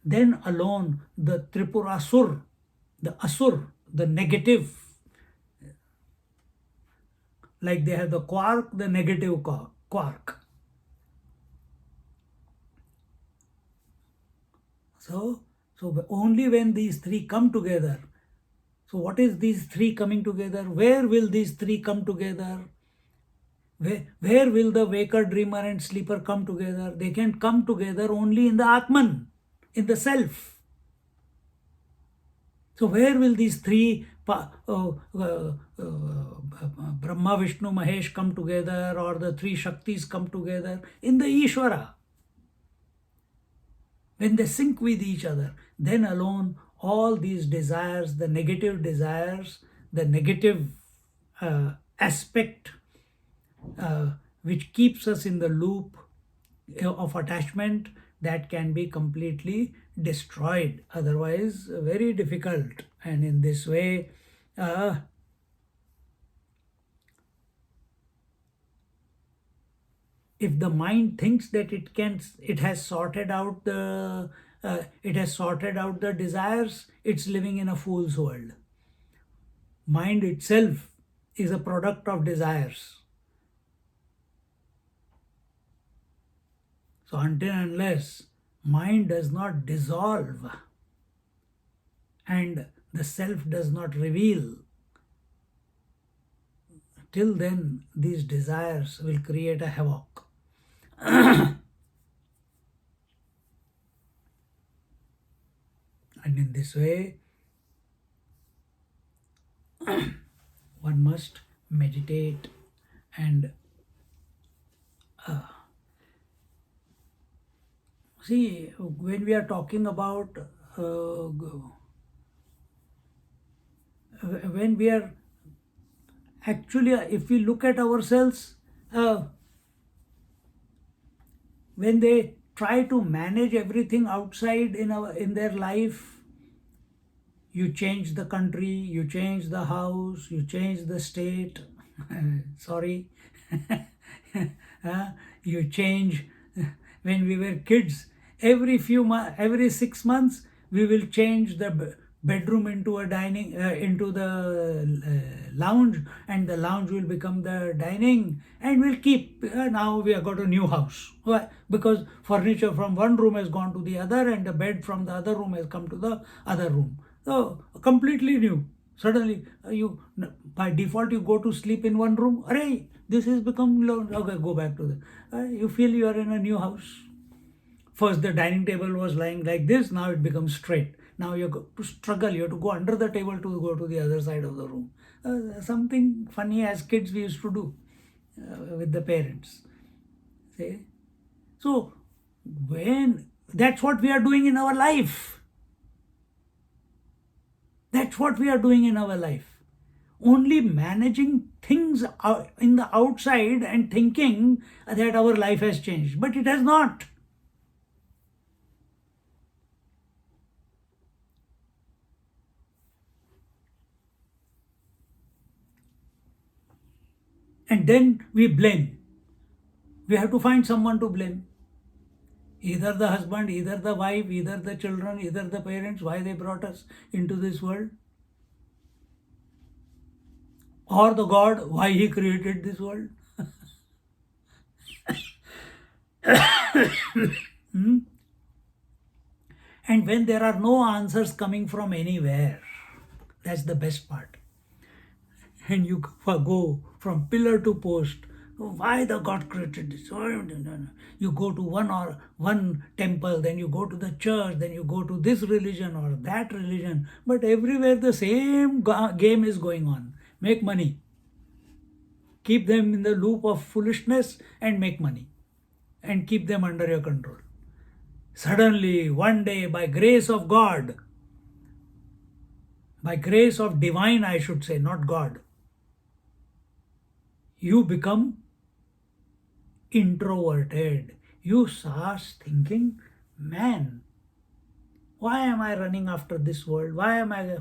then alone the Tripurasur, the Asur, the negative, like they have the quark, the negative quark. So only when these three come together. So what is these three coming together? Where will these three come together? Where will the waker, dreamer, and sleeper come together? They can come together only in the Atman, in the self. So where will these three, Brahma, Vishnu, Mahesh, come together, or the three Shaktis come together? In the Ishvara. When they sync with each other, then alone all these desires, the negative desires, the negative aspect which keeps us in the loop of attachment, that can be completely destroyed. Otherwise, very difficult. And in this way, if the mind thinks that it has sorted out the desires, it's living in a fool's world. Mind itself is a product of desires. So until and unless mind does not dissolve and the self does not reveal, till then these desires will create a havoc. And in this way, one must meditate and see, when we are talking about when we are actually, if we look at ourselves, when they try to manage everything outside in their life, you change the country, you change the house, you change the state. Sorry. Uh, you change. When we were kids, every 6 months we will change the bedroom into a dining into the lounge, and the lounge will become the dining, and we'll keep. Now we have got a new house. Why? Because furniture from one room has gone to the other, and the bed from the other room has come to the other room. So completely new. Suddenly, you by default you go to sleep in one room. Array, this has become low. Okay, go back to the. You feel you are in a new house. First, the dining table was lying like this. Now it becomes straight. Now you have to struggle. You have to go under the table to go to the other side of the room. Something funny as kids we used to do with the parents. See? So when that's what we are doing in our life. That's what we are doing in our life. Only managing things in the outside and thinking that our life has changed. But it has not. And then we blame. We have to find someone to blame. Either the husband, either the wife, either the children, either the parents, why they brought us into this world. Or the God, why he created this world. And when there are no answers coming from anywhere, that's the best part. And you go from pillar to post. Why the God created this? You go to one temple, then you go to the church, then you go to this religion or that religion. But everywhere the same game is going on. Make money. Keep them in the loop of foolishness and make money. And keep them under your control. Suddenly, one day, by grace of God, by grace of divine, I should say, not God, you become introverted. You start thinking, man, why am I running after this world? Why am I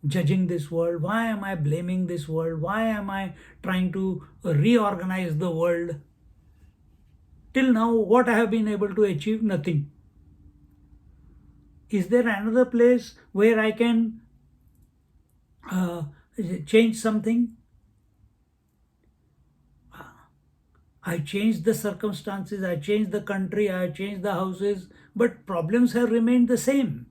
judging this world? Why am I blaming this world? Why am I trying to reorganize the world? Till now, what I have been able to achieve? Nothing. Is there another place where I can change something? I changed the circumstances, I changed the country, I changed the houses, but problems have remained the same.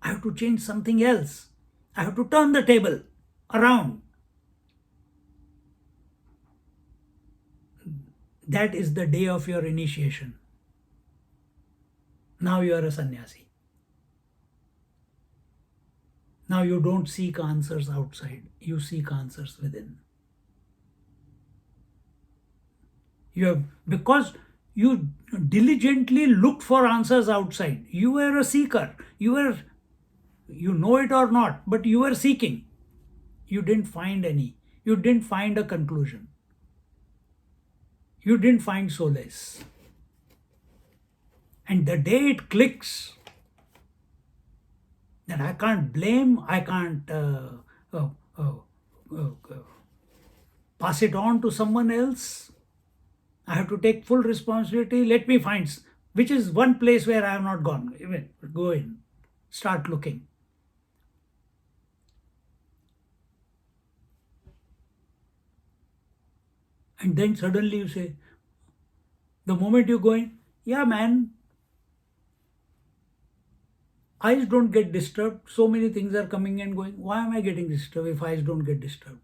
I have to change something else. I have to turn the table around. That is the day of your initiation. Now you are a sannyasi. Now you don't seek answers outside, you seek answers within. Because you diligently looked for answers outside. You were a seeker. You know it or not, but you were seeking. You didn't find any. You didn't find a conclusion. You didn't find solace. And the day it clicks, that I can't blame, I can't uh, uh, uh, pass it on to someone else. I have to take full responsibility. Let me find which is one place where I have not gone. Even go in, start looking. And then suddenly you say, the moment you go in, yeah, man, eyes don't get disturbed. So many things are coming and going. Why am I getting disturbed if eyes don't get disturbed?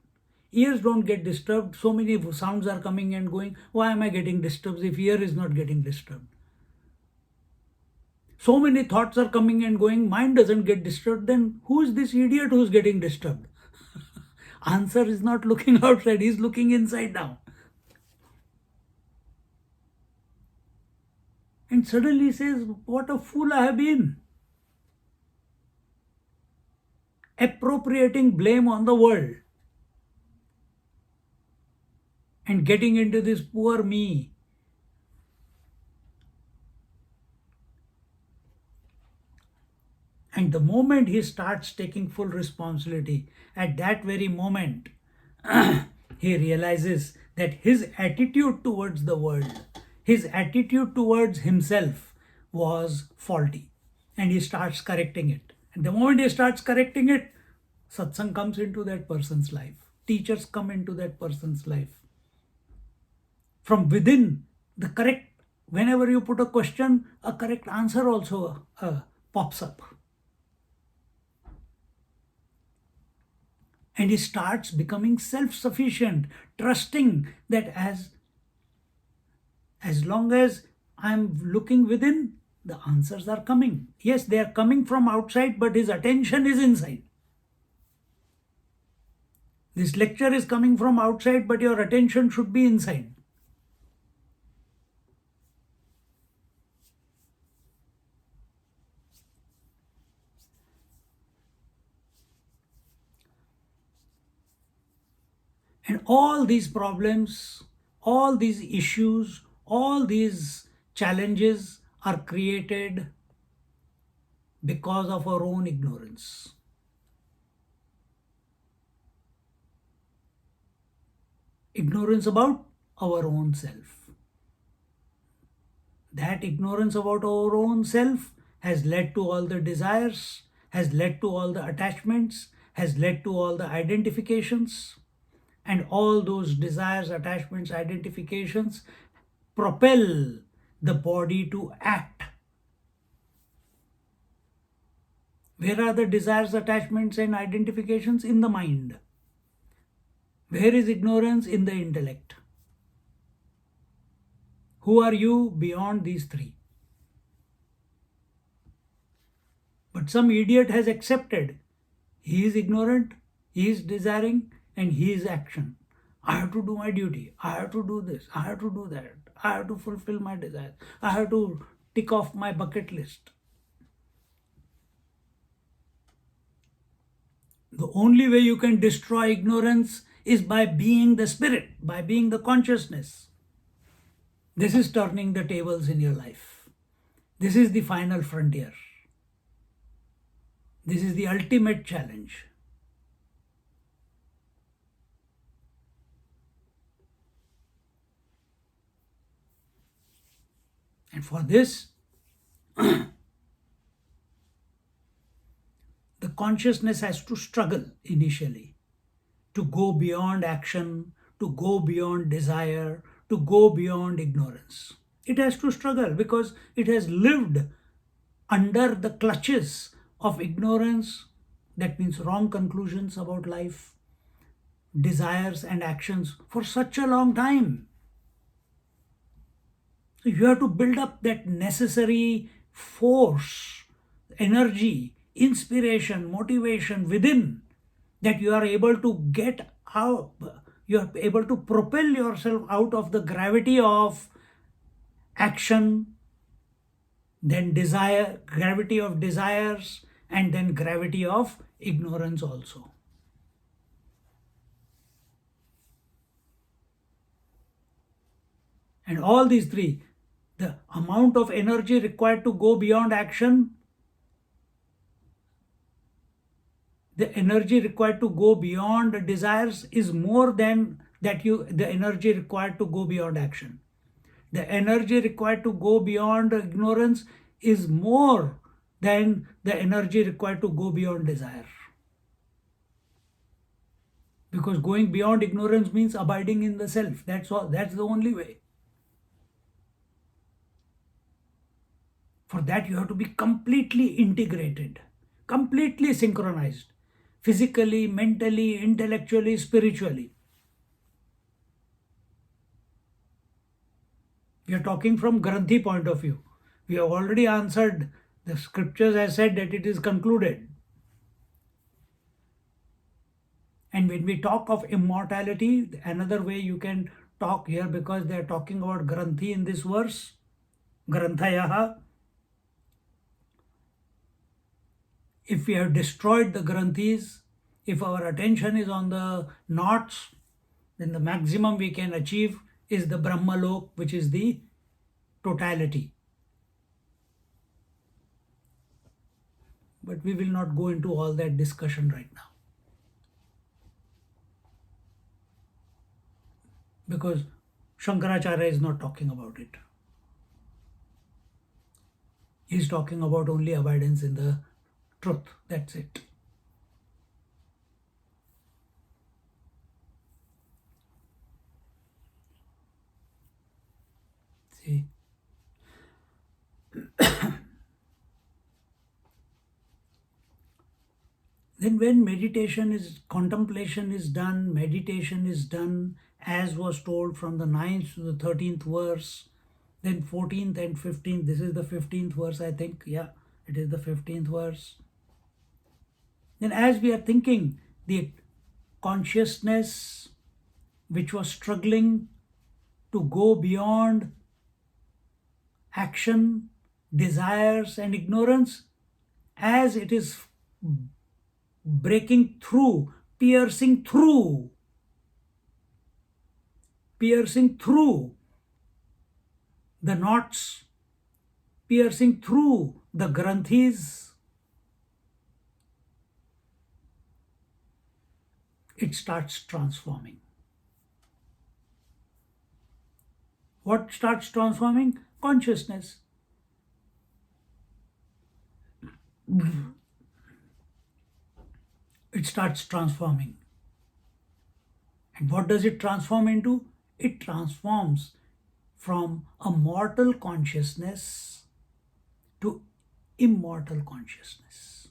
Ears don't get disturbed. So many sounds are coming and going. Why am I getting disturbed if ear is not getting disturbed? So many thoughts are coming and going. Mind doesn't get disturbed. Then who is this idiot who's getting disturbed? Answer is not looking outside. He's looking inside now. And suddenly he says, what a fool I have been. appropriating blame on the world and getting into this poor me. And the moment he starts taking full responsibility, at that very moment, he realizes that his attitude towards the world, his attitude towards himself was faulty. And he starts correcting it. And the moment he starts correcting it, satsang comes into that person's life. Teachers come into that person's life. From within, the correct, whenever you put a question, a correct answer also pops up. And he starts becoming self-sufficient, trusting that as long as I'm looking within, the answers are coming. Yes, they are coming from outside, but his attention is inside. This lecture is coming from outside, but your attention should be inside. And all these problems, all these issues, all these challenges are created because of our own ignorance. Ignorance about our own self. That ignorance about our own self has led to all the desires, has led to all the attachments, has led to all the identifications. And all those desires, attachments, identifications propel the body to act. Where are the desires, attachments, and identifications? In the mind. Where is ignorance? In the intellect. Who are you beyond these three? But some idiot has accepted. He is ignorant, he is desiring, and he is action. I have to do my duty. I have to do this. I have to do that. I have to fulfill my desires. I have to tick off my bucket list. The only way you can destroy ignorance is by being the spirit, by being the consciousness. This is turning the tables in your life. This is the final frontier. This is the ultimate challenge. And for this, the consciousness has to struggle initially to go beyond action, to go beyond desire, to go beyond ignorance. It has to struggle because it has lived under the clutches of ignorance, that means wrong conclusions about life, desires, and actions for such a long time. So you have to build up that necessary force, energy, inspiration, motivation within, that you are able to get out, you are able to propel yourself out of the gravity of action, then desire, gravity of desires, and then gravity of ignorance also. And all these three, the amount of energy required to go beyond action, the energy required to go beyond desires is more than the energy required to go beyond action. The energy required to go beyond ignorance is more than the energy required to go beyond desire. Because going beyond ignorance means abiding in the self. That's all. That's the only way. For that, you have to be completely integrated, completely synchronized, physically, mentally, intellectually, spiritually. We are talking from Granthi point of view. We have already answered. The scriptures have said that it is concluded. And when we talk of immortality, another way you can talk here, because they are talking about Granthi in this verse, Granthayah. If we have destroyed the granthis, if our attention is on the knots, then the maximum we can achieve is the Brahmalok, which is the totality. But we will not go into all that discussion right now, because Shankaracharya is not talking about it. He is talking about only abidance in the truth. That's it. See? Then when contemplation is done, meditation is done, as was told from the 9th to the 13th verse, then 14th and 15th, this is the 15th verse, I think. Yeah, it is the 15th verse. Then as we are thinking, the consciousness which was struggling to go beyond action, desires, and ignorance, as it is breaking through, piercing through the knots, piercing through the granthis, it starts transforming. What starts transforming? Consciousness. It starts transforming. And what does it transform into? It transforms from a mortal consciousness to immortal consciousness.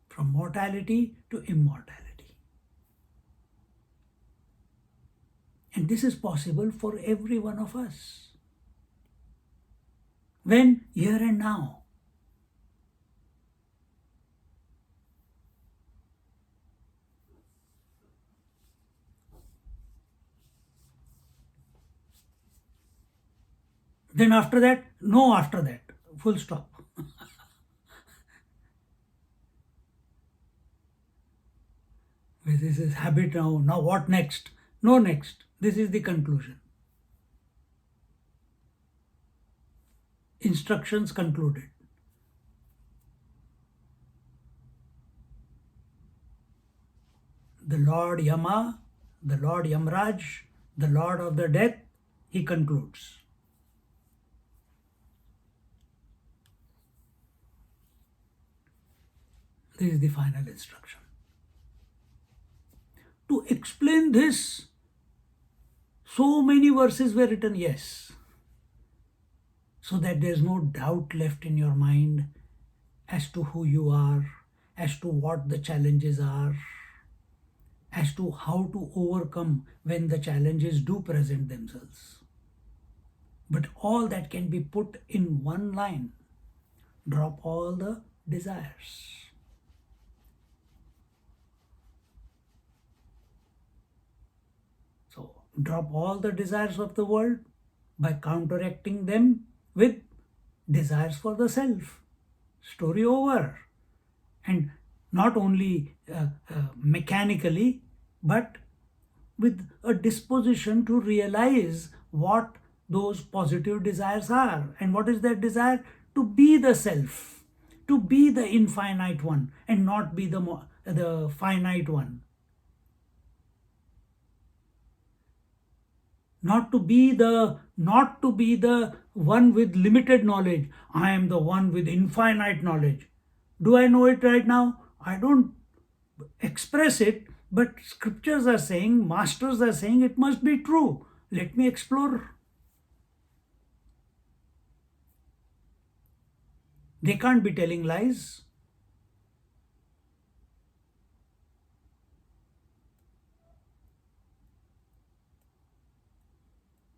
From mortality to immortality. And this is possible for every one of us. When? Here and now. Then after that, no after that. Full stop. This is habit now. Now what next? No next. This is the conclusion. Instructions concluded. The Lord Yama, the Lord Yamraj, the Lord of the Death, he concludes. This is the final instruction. To explain this, so many verses were written, yes, so that there is no doubt left in your mind as to who you are, as to what the challenges are, as to how to overcome when the challenges do present themselves. But all that can be put in one line. Drop all the desires. So, drop all the desires of the world by counteracting them with desires for the self. Story over. And not only mechanically, but with a disposition to realize what those positive desires are. And what is that desire? To be the self, to be the infinite one, and not be the finite one. Not to be the one with limited knowledge. I am the one with infinite knowledge. Do I know it right now? I don't express it, but scriptures are saying, masters are saying it must be true. Let me explore. They can't be telling lies.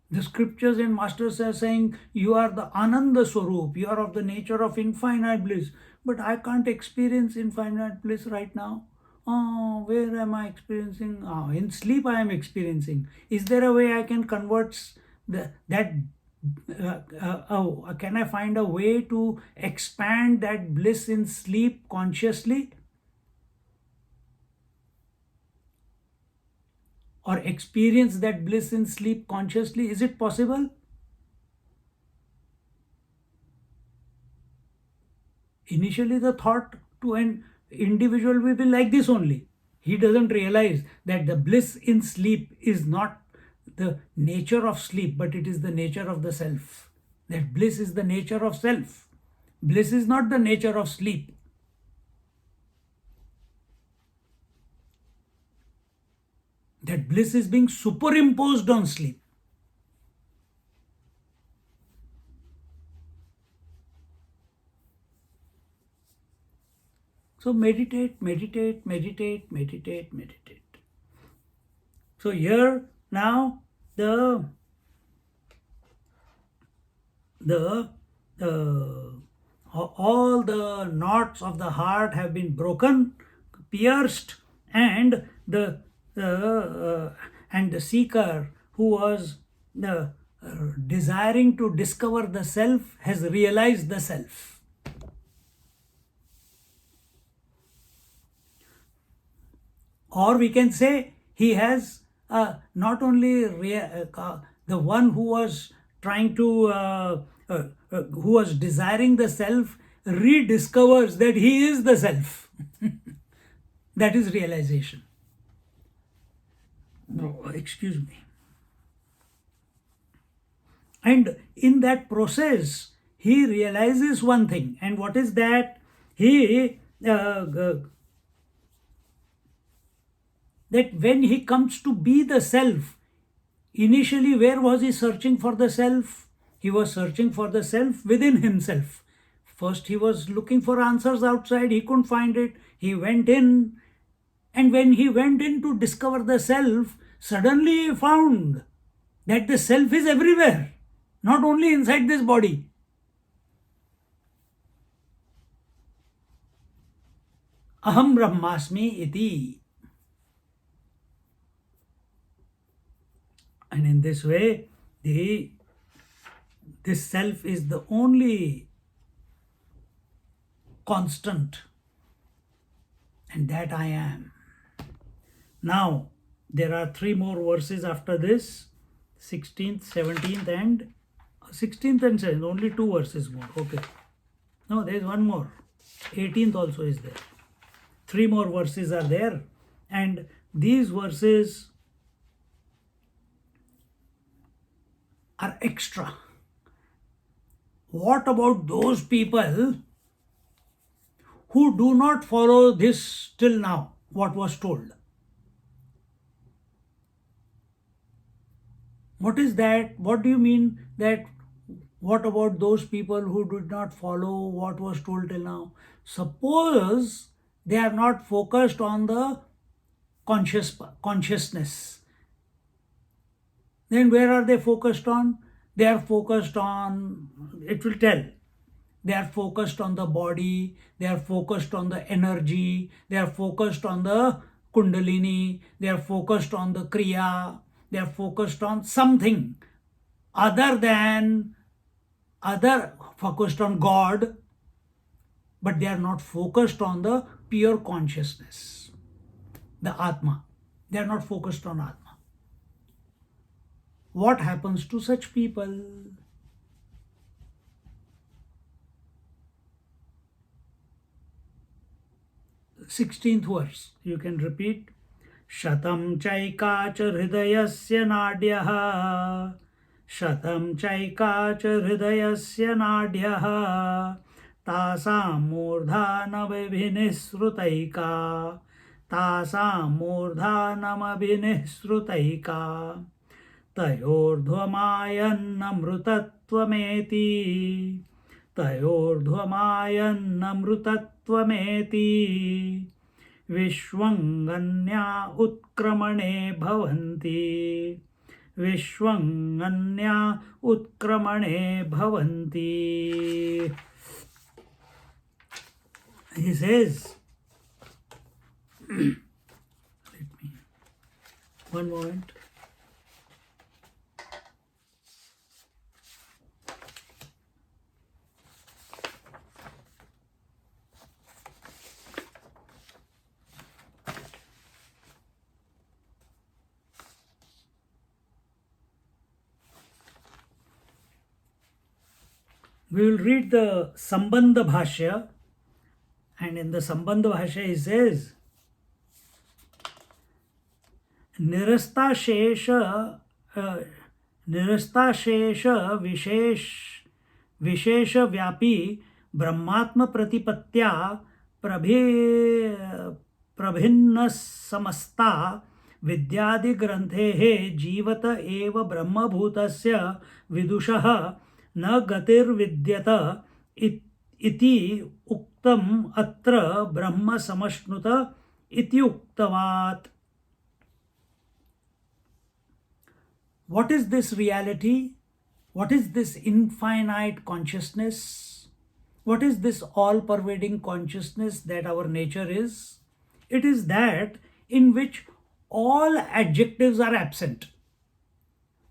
The scriptures and masters are saying, you are the Ananda Swarup, you are of the nature of infinite bliss. But I can't experience infinite bliss right now. Oh, where am I experiencing? Oh, in sleep I am experiencing. Is there a way I can convert that can I find a way to expand that bliss in sleep consciously? Or experience that bliss in sleep consciously? Is it possible? Initially, the thought to an individual will be like this only. He doesn't realize that the bliss in sleep is not the nature of sleep, but it is the nature of the self. That bliss is the nature of self. Bliss is not the nature of sleep. That bliss is being superimposed on sleep. So meditate, meditate, meditate, meditate, meditate. So here now the all the knots of the heart have been broken, pierced, and the seeker who was desiring to discover the self has realized the self. Or we can say he has not only the one who was trying to who was desiring the self rediscovers that he is the self. That is realization. No, excuse me. And in that process he realizes one thing, and what is that? He that when he comes to be the self, initially where was he searching for the self? He was searching for the self within himself. First he was looking for answers outside, he couldn't find it. He went in, and when he went in to discover the self, suddenly he found that the self is everywhere, not only inside this body. Aham Brahmasmi iti. And in this way, this self is the only constant, and that I am. Now, there are 3 more verses after this, 16th, 17th, and 16th and 17th, only 2 verses more. Okay. No, there is one more. 18th also is there. 3 more verses are there, and these verses are extra. What about those people who do not follow this till now, what was told? What is that? What do you mean that? What about those people who did not follow what was told till now? Suppose they are not focused on the consciousness. Then where are they focused on? They are focused on, it will tell, they are focused on the body, they are focused on the energy, they are focused on the kundalini, they are focused on the kriya, they are focused on something other than focused on God, but they are not focused on the pure consciousness, the Atma. They are not focused on Atma. What happens to such people? 16th verse, you can repeat. Shatam chaika cha hridayasya nadyah. Shatam chaika cha hridayasya nadyah. Tasam murdhanamabhinisrutaika. Tasam murdhanamabhinisrutaika. तयोर्ध्वमायन्नमृतत्वमेति. तयोर्ध्वमायन्नमृतत्वमेति. विश्वङ्गन्या उत्क्रमणे भवन्ति. विश्वङ्गन्या उत्क्रमणे भवन्ति. He says, let me, one moment. We will read the Sambandha Bhashya, and in the Sambandha Bhashya he says, निरस्ताशेष निरस्ताशेष विशेष विशेष व्यापी ब्रह्मात्म प्रतिपत्त्या प्रभि प्रभिन्न समस्ता विद्यादि ग्रंथेः जीवत एव ब्रह्मभूतस्य विदुषः न गतिर्विद्यत इति उक्तम् अत्र ब्रह्म समश्नुत इति उक्तवात्. What is this reality? What is this infinite consciousness? What is this all-pervading consciousness that our nature is? It is that in which all adjectives are absent.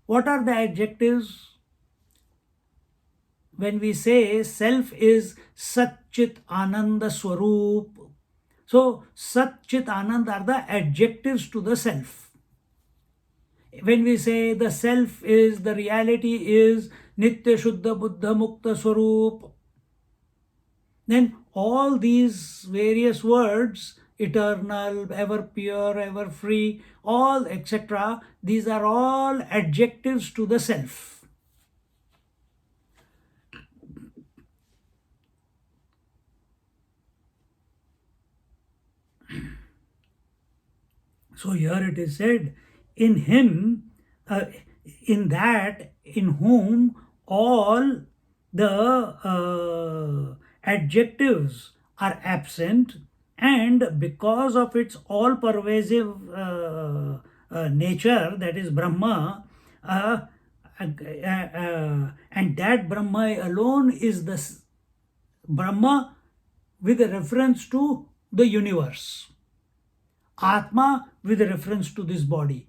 What are the adjectives? When we say self is Sat Chit Ananda Swaroop, so Sat Chit Ananda are the adjectives to the self. When we say the self is, the reality is Nitya Shuddha Buddha Mukta Swaroop, then all these various words, eternal, ever pure, ever free, all etc., these are all adjectives to the self. So here it is said, in him, in that, in whom all the adjectives are absent, and because of its all-pervasive nature, that is Brahma, and that Brahma alone is the Brahma with a reference to the universe. Atma with reference to this body.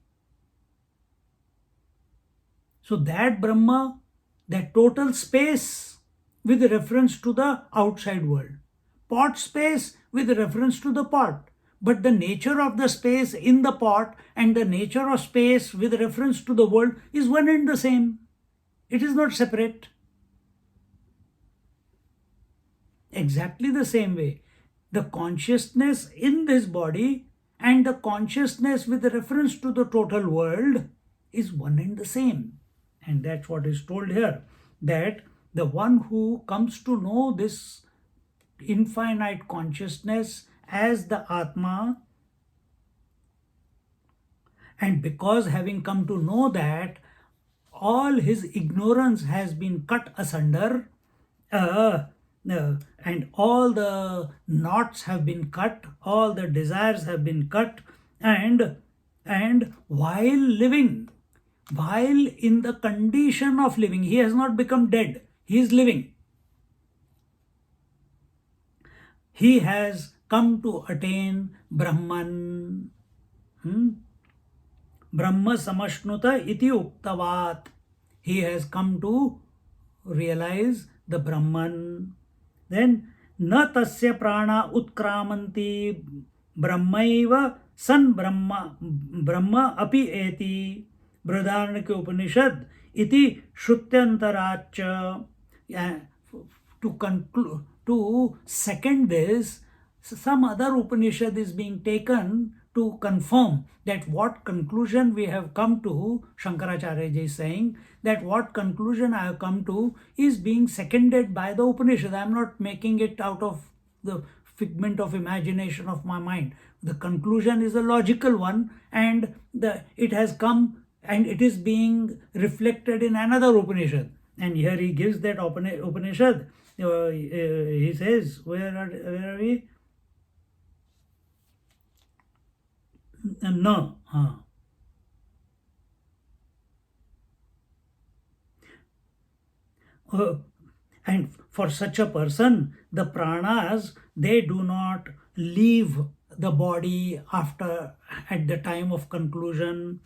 So that Brahma, that total space with reference to the outside world. Pot space with reference to the pot. But the nature of the space in the pot and the nature of space with reference to the world is one and the same. It is not separate. Exactly the same way. The consciousness in this body and the consciousness with reference to the total world is one and the same. And that's what is told here, that the one who comes to know this infinite consciousness as the Atma, and because having come to know that, all his ignorance has been cut asunder, and all the knots have been cut, all the desires have been cut, and while living, while in the condition of living, he has not become dead, he is living. He has come to attain Brahman. Brahma samashnuta iti uktavat. He has come to realize the Brahman. Then na tasya prana utkramanti brahmaiva san brahma api eti Brihadaranyaka Upanishad iti shrutyantaracha. To conclude, to second this, some other Upanishad is being taken to confirm that what conclusion we have come to. Shankaracharya ji is saying that what conclusion I have come to is being seconded by the Upanishad. I am not making it out of the figment of imagination of my mind. The conclusion is a logical one, and it has come and it is being reflected in another Upanishad. And here he gives that Upanishad. He says, where are we? No. And for such a person, the pranas, they do not leave the body at the time of conclusion.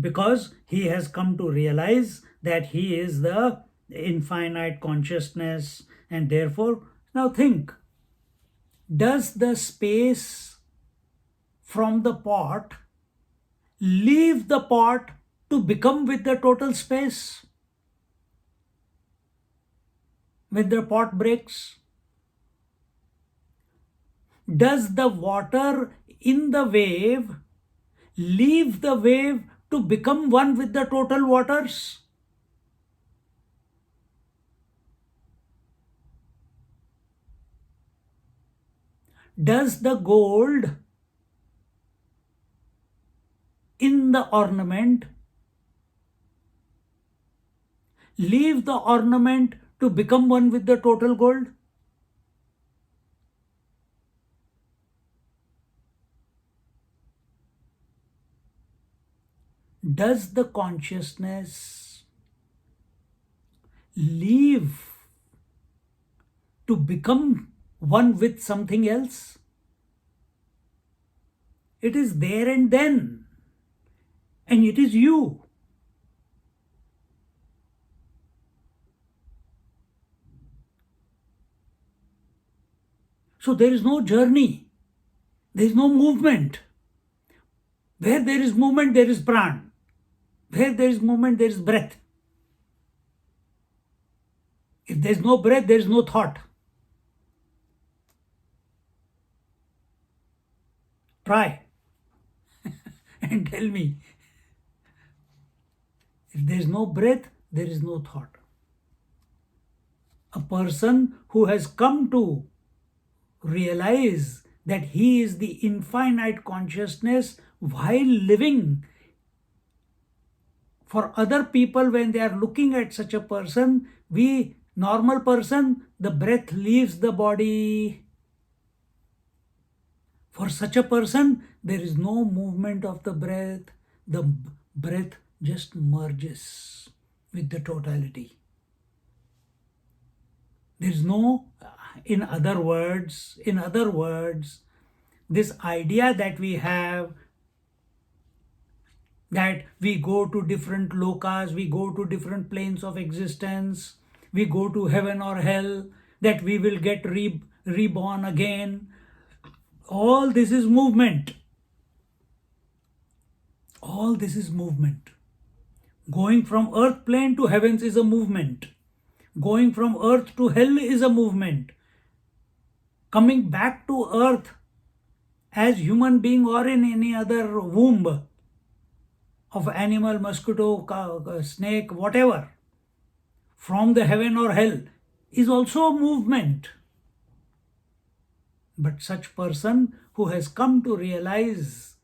Because he has come to realize that he is the infinite consciousness, and therefore, now think, does the space from the pot leave the pot to become with the total space when the pot breaks? Does the water in the wave leave the wave to become one with the total waters? Does the gold in the ornament leave the ornament to become one with the total gold? Does the consciousness leave to become one with something else? It is there and then, and it is you. So there is no journey, there is no movement. Where there is movement, there is pran. Where there is movement, there is breath. If there is no breath, there is no thought. Try and tell me. If there is no breath, there is no thought. A person who has come to realize that he is the infinite consciousness while living, for other people, when they are looking at such a person, we normal person, the breath leaves the body. For such a person, there is no movement of the breath. The breath just merges with the totality. There is no, in other words, this idea that we have, that we go to different lokas, we go to different planes of existence, we go to heaven or hell, that we will get reborn again. All this is movement. All this is movement. Going from earth plane to heavens is a movement. Going from earth to hell is a movement. Coming back to earth as human being or in any other womb of animal, mosquito, snake, whatever, from the heaven or hell is also a movement. But such person who has come to realize,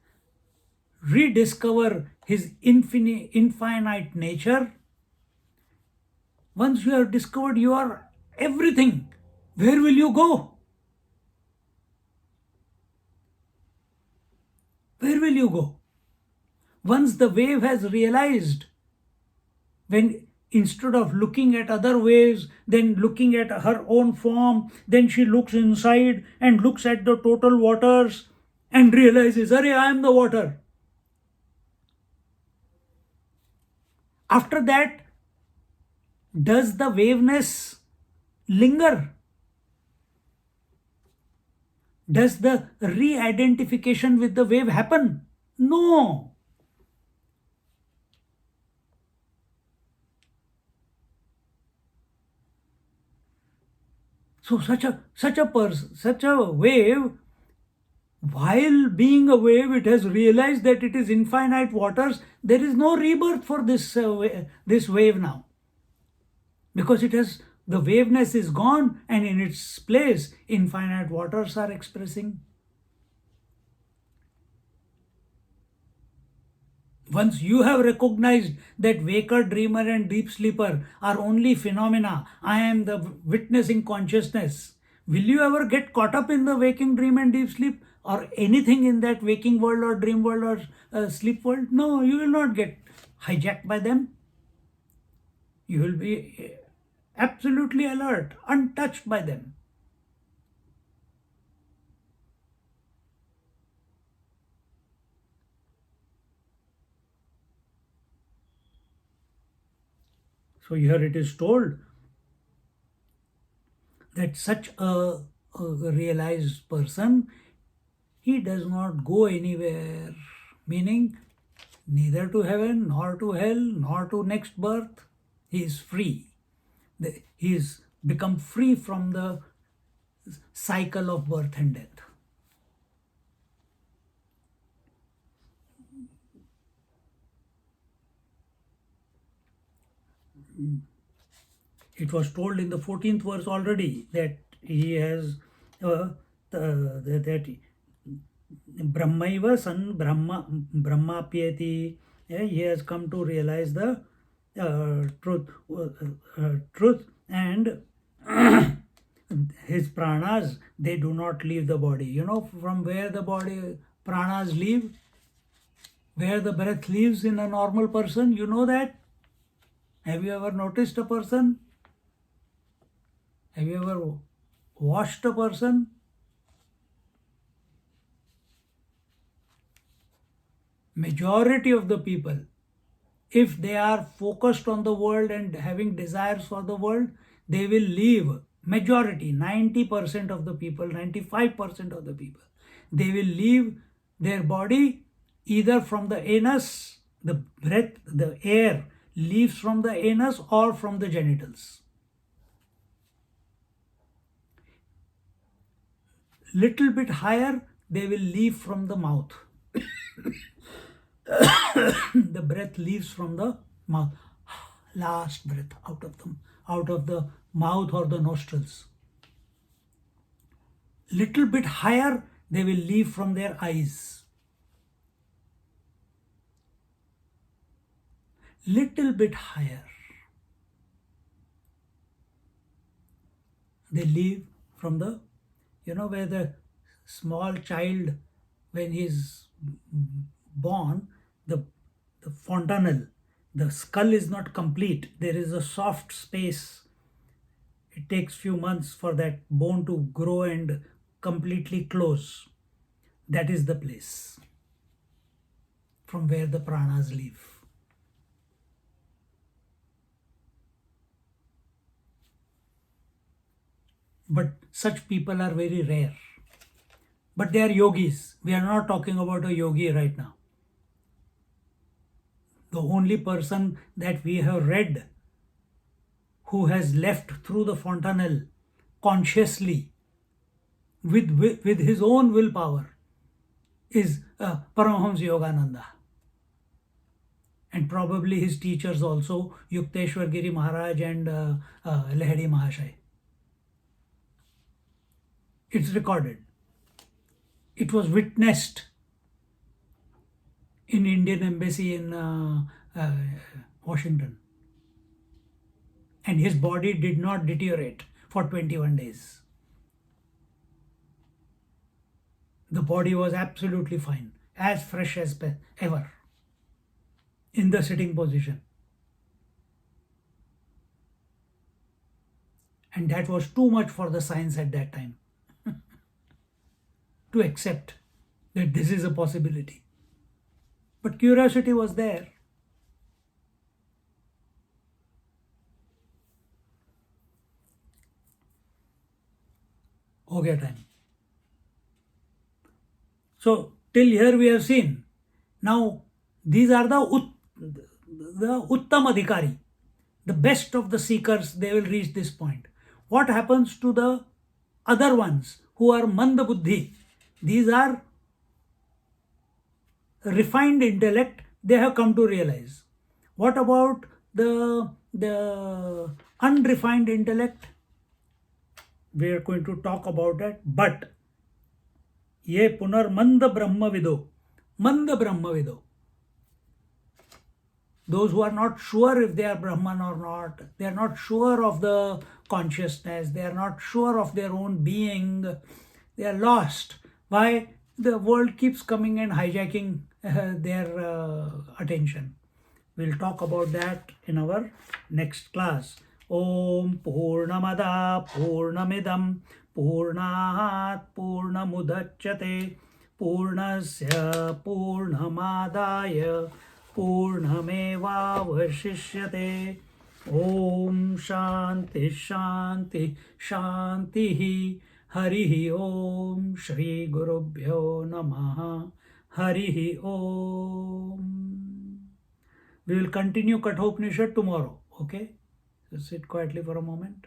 rediscover his infinite nature, once you have discovered you are everything, where will you go? Where will you go? Once the wave has realized, when instead of looking at other waves, then looking at her own form, then she looks inside and looks at the total waters and realizes, Arey, I am the water. After that, does the waveness linger? Does the re-identification with the wave happen? No. So such a wave, while being a wave, it has realized that it is infinite waters. There is no rebirth for this wave now, because it has, the waveness is gone, and in its place infinite waters are expressing. Once you have recognized that waker, dreamer, and deep sleeper are only phenomena, I am the witnessing consciousness, will you ever get caught up in the waking, dream, and deep sleep, or anything in that waking world or dream world or sleep world? No, you will not get hijacked by them. You will be absolutely alert, untouched by them. So here it is told that such a realized person, he does not go anywhere, meaning neither to heaven, nor to hell, nor to next birth. He is free. He is become free from the cycle of birth and death. It was told in the 14th verse already that he has that Brahmaiva san Brahmapyati. He has come to realize the truth, and his pranas, they do not leave the body. You know from where the body pranas leave, where the breath leaves in a normal person. You know that? Have you ever noticed a person? Have you ever watched a person? Majority of the people, if they are focused on the world and having desires for the world, they will leave. Majority, 90% of the people, 95% of the people, they will leave their body either from the anus, the breath, the air leaves from the anus, or from the genitals. Little bit higher, they will leave from the mouth. The breath leaves from the mouth. Last breath out of the mouth or the nostrils. Little bit higher, they will leave from their eyes. Little bit higher, they leave from the, where the small child, when he's born, the fontanelle, the skull is not complete. There is a soft space. It takes few months for that bone to grow and completely close. That is the place from where the pranas leave. But such people are very rare. But they are yogis. We are not talking about a yogi right now. The only person that we have read who has left through the fontanelle consciously with his own willpower is Paramahamsa Yogananda. And probably his teachers also, Yukteswar Giri Maharaj and Lahiri Mahashai. It's recorded. It was witnessed in Indian Embassy in Washington. And his body did not deteriorate for 21 days. The body was absolutely fine, as fresh as ever, in the sitting position. And that was too much for the science at that time to accept that this is a possibility. But curiosity was there. Okay, time. So till here we have seen. Now these are the Uttam Adhikari, the best of the seekers. They will reach this point. What happens to the other ones who are Manda Buddhi? These are refined intellect. They have come to realize. What about the unrefined intellect? We are going to talk about it. But ye punar manda brahmavido, those who are not sure if they are Brahman or not, they are not sure of the consciousness, they are not sure of their own being, they are lost. Why? The world keeps coming and hijacking their attention. We'll talk about that in our next class. Om Purnamada Purnamidam Purnat Purnamudachyate Purnasya Purnamadaya Purnamevavashishyate. Om Shanti Shanti Shanti. Harihi Om. Shri Gurubhyo Namaha. Harihi Om. We will continue Katha Upanishad tomorrow. Okay? So sit quietly for a moment.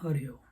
Hari Om.